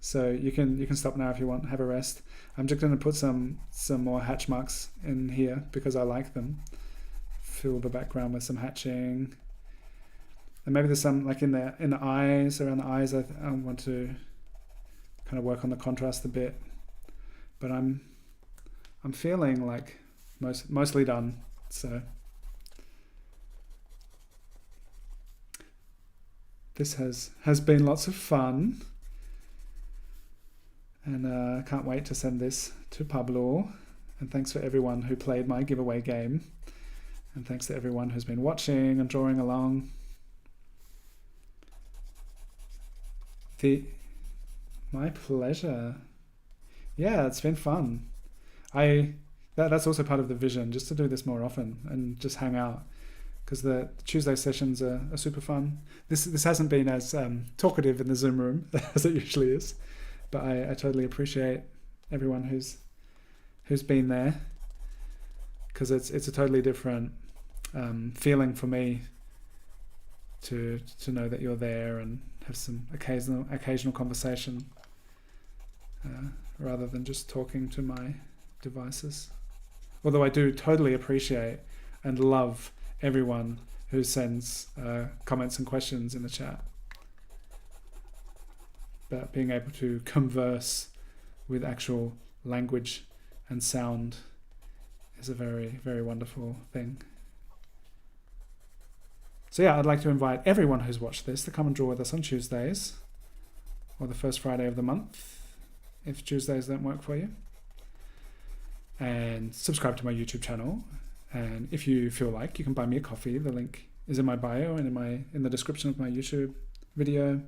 A: So you can stop now if you want. Have a rest. I'm just going to put some more hatch marks in here because I like them. Fill the background with some hatching, and maybe there's some like in the eyes, around the eyes. I want to kind of work on the contrast a bit, but I'm feeling like mostly done. So this has been lots of fun, and I can't wait to send this to Pablo. And thanks for everyone who played my giveaway game. And thanks to everyone who's been watching and drawing along. My pleasure. Yeah, it's been fun. That's also part of the vision, just to do this more often and just hang out. Because the Tuesday sessions are super fun. This hasn't been as talkative in the Zoom room as it usually is. But I totally appreciate everyone who's been there. Because it's a totally different feeling for me to know that you're there and have some occasional conversation rather than just talking to my devices. Although I do totally appreciate and love everyone who sends comments and questions in the chat. But being able to converse with actual language and sound is a very, very wonderful thing. So yeah, I'd like to invite everyone who's watched this to come and draw with us on Tuesdays, or the first Friday of the month, if Tuesdays don't work for you. And subscribe to my YouTube channel. And if you feel like, you can buy me a coffee. The link is in my bio and in the description of my YouTube video.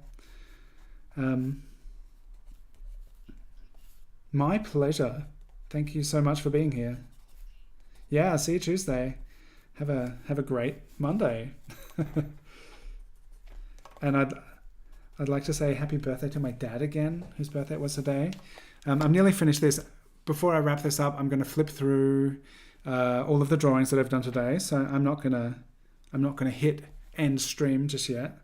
A: My pleasure. Thank you so much for being here. Yeah, see you Tuesday. Have a great Monday. And I'd like to say happy birthday to my dad again, whose birthday it was today. I'm nearly finished this. Before I wrap this up, I'm going to flip through all of the drawings that I've done today. So I'm not gonna hit end stream just yet.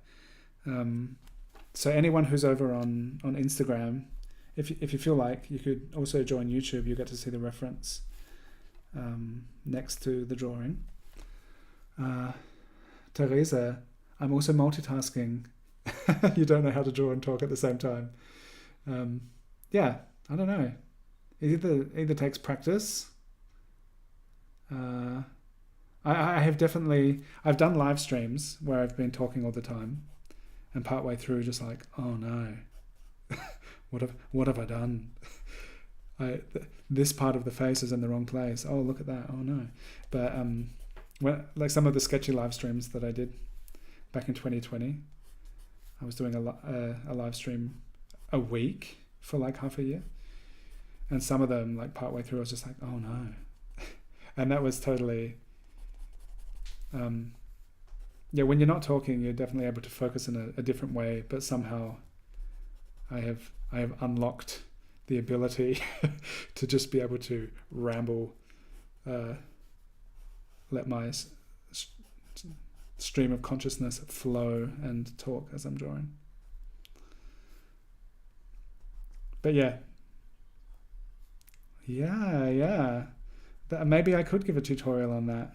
A: So anyone who's over on Instagram, if you feel like, you could also join YouTube. You get to see the reference next to the drawing. Teresa, I'm also multitasking. You don't know how to draw and talk at the same time. Yeah, I don't know. It either takes practice. I'm I've done live streams where I've been talking all the time, and partway through just like, oh no, what have I done? This part of the face is in the wrong place. Oh, look at that. Oh no. But like some of the sketchy live streams that I did back in 2020, I was doing a live stream a week for like half a year, and some of them like partway through I was just like, oh no. And that was totally when you're not talking, you're definitely able to focus in a different way, but somehow I have unlocked the ability to just be able to ramble, let my stream of consciousness flow and talk as I'm drawing. But yeah. Maybe I could give a tutorial on that.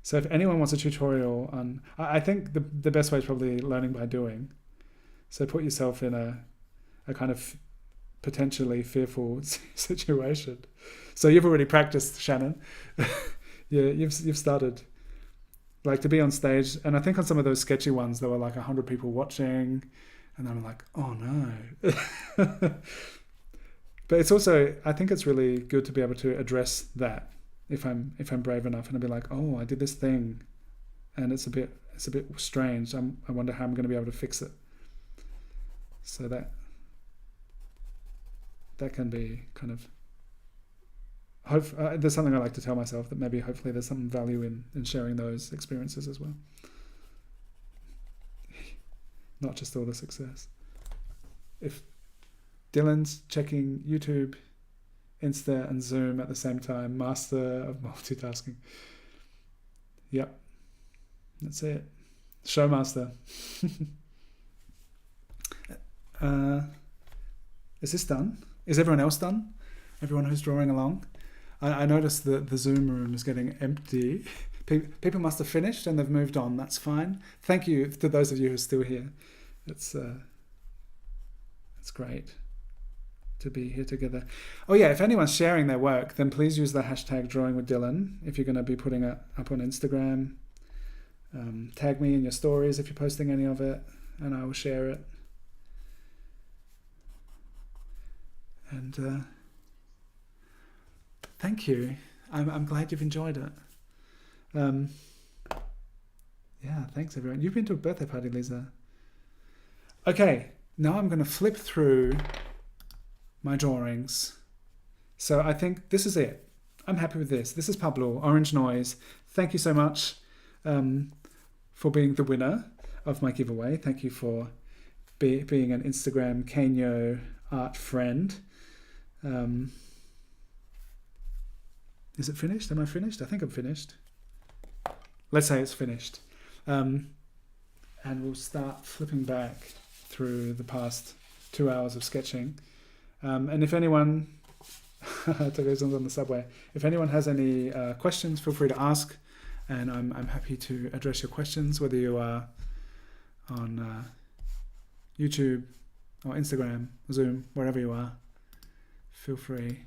A: So if anyone wants a tutorial on, I think the best way is probably learning by doing. So put yourself in a kind of potentially fearful situation. So you've already practiced, Shannon. You've started like to be on stage, and I think on some of those sketchy ones there were like 100 people watching, and I'm like, oh no. But it's also, I think it's really good to be able to address that if I'm brave enough, and I'll be like, oh, I did this thing, and it's a bit strange. I wonder how I'm going to be able to fix it. So that can be kind of there's something I like to tell myself, that maybe hopefully there's some value in sharing those experiences as well, not just all the success. If Dylan's checking YouTube, Insta and Zoom at the same time, master of multitasking. Yep, that's it. Showmaster. Is this done? Is everyone else done? Everyone who's drawing along? I noticed that the Zoom room is getting empty. People must have finished and they've moved on. That's fine. Thank you to those of you who are still here. It's great to be here together. Oh yeah, if anyone's sharing their work, then please use the hashtag drawingwithdylan if you're going to be putting it up on Instagram. Tag me in your stories if you're posting any of it, and I will share it. And thank you. I'm glad you've enjoyed it. Yeah, thanks everyone. You've been to a birthday party, Lisa. Okay, now I'm going to flip through my drawings. So I think this is it. I'm happy with this. This is Pablo, Orange Noise. Thank you so much for being the winner of my giveaway. Thank you for being an Instagram Kenyo art friend. Is it finished? Am I finished? I think I'm finished. Let's say it's finished. And we'll start flipping back through the past 2 hours of sketching. And if anyone, on the subway, if anyone has any questions, feel free to ask. And I'm happy to address your questions, whether you are on YouTube or Instagram, Zoom, wherever you are. Feel free.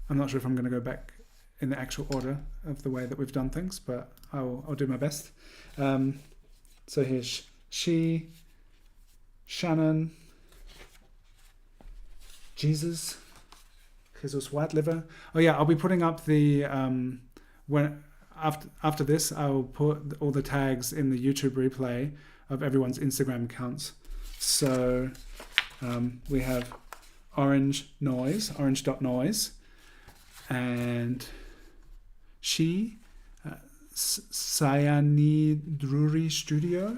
A: I'm not sure if I'm going to go back in the actual order of the way that we've done things, but I'll do my best. So here's she, Shannon, Jesus White Liver. Oh yeah, I'll be putting up the after this I'll put all the tags in the YouTube replay of everyone's Instagram accounts. So we have orange.noise, and she, Sayani Drury Studio,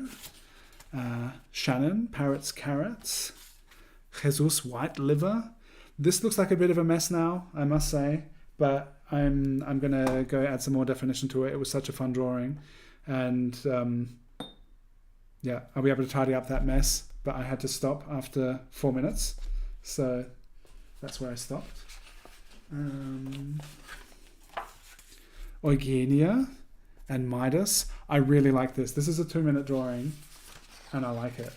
A: Shannon, Parrots Carrots, Jesus White Liver. This looks like a bit of a mess now, I must say, but I'm gonna go add some more definition to it. It was such a fun drawing, and yeah, I'll be able to tidy up that mess, but I had to stop after 4 minutes, so that's where I stopped. Eugenia and Midas. I really like this. This is a 2-minute drawing, and I like it.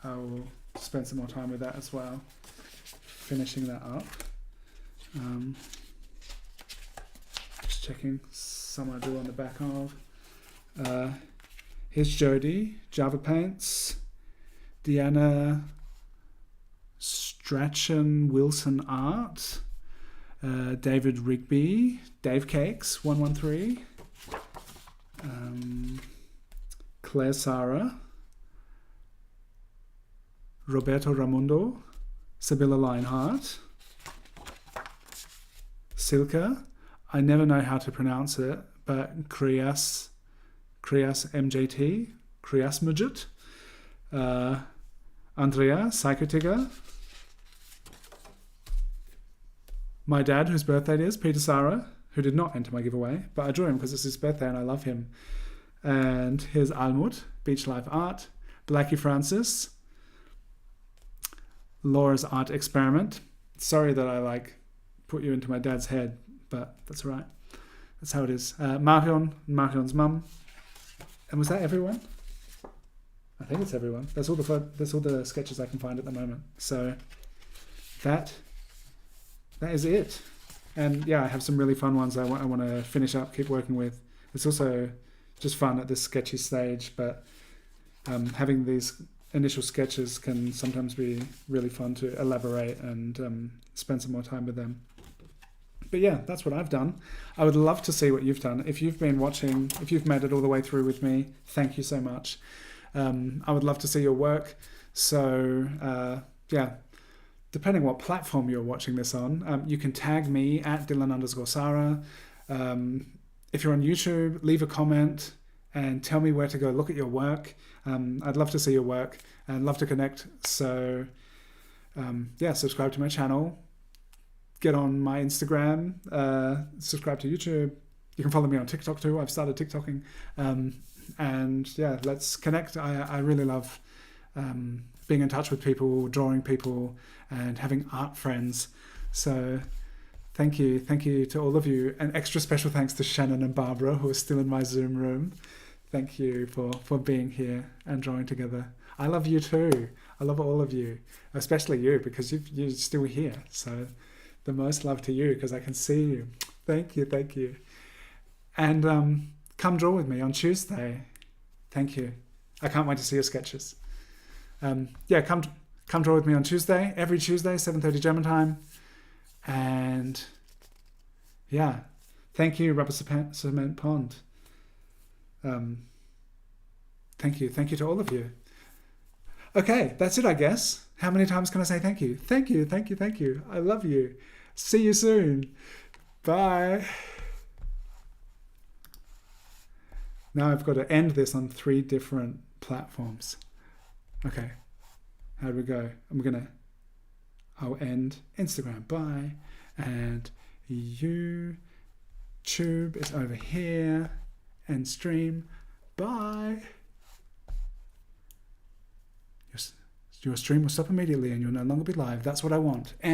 A: I'll spend some more time with that as well, finishing that up. Just checking some I do on the back of. Here's Jody, Java Paints, Deanna Strachan Wilson Art, David Rigby, Dave Cakes 113, Claire Sara, Roberto Ramundo, Sibylla Lionheart, Silka, I never know how to pronounce it, but Krias MJT, Krias Mujit, Andrea Psychotiga, my dad, whose birthday it is, Peter Sara, who did not enter my giveaway, but I drew him because it's his birthday and I love him. And here's Almut, Beach Life Art, Blackie Francis, Laura's Art Experiment. Sorry that I put you into my dad's head, but that's all right. That's how it is. Marion's mum. And was that everyone? I think it's everyone. That's all the sketches I can find at the moment. So that is it. And yeah, I have some really fun ones I want to finish up, keep working with. It's also just fun at this sketchy stage, but having these initial sketches can sometimes be really fun to elaborate and spend some more time with them. But yeah, that's what I've done. I would love to see what you've done. If you've been watching, if you've made it all the way through with me, thank you so much. I would love to see your work. So yeah, depending what platform you're watching this on, you can tag me at Dylan_Sara. If you're on YouTube, leave a comment and tell me where to go look at your work. I'd love to see your work and love to connect. So yeah, subscribe to my channel. Get on my Instagram, subscribe to YouTube. You can follow me on TikTok too. I've started TikToking. And yeah, let's connect. I really love being in touch with people, drawing people, and having art friends. So thank you to all of you. And extra special thanks to Shannon and Barbara, who are still in my Zoom room. Thank you for being here and drawing together. I love you too. I love all of you, especially you, because you're still here. So the most love to you, because I can see you. Thank you. And come draw with me on Tuesday. Thank you. I can't wait to see your sketches. Yeah, come draw with me on Tuesday, every Tuesday, 7:30 German time. And yeah, thank you, Rubber Cement Pond. Thank you to all of you. Okay, that's it, I guess. How many times can I say thank you? Thank you. I love you. See you soon. Bye. Now I've got to end this on 3 different platforms. Okay, how do we go? I'll end Instagram. Bye. And YouTube is over here. And stream. Bye. Your stream will stop immediately and you'll no longer be live. That's what I want.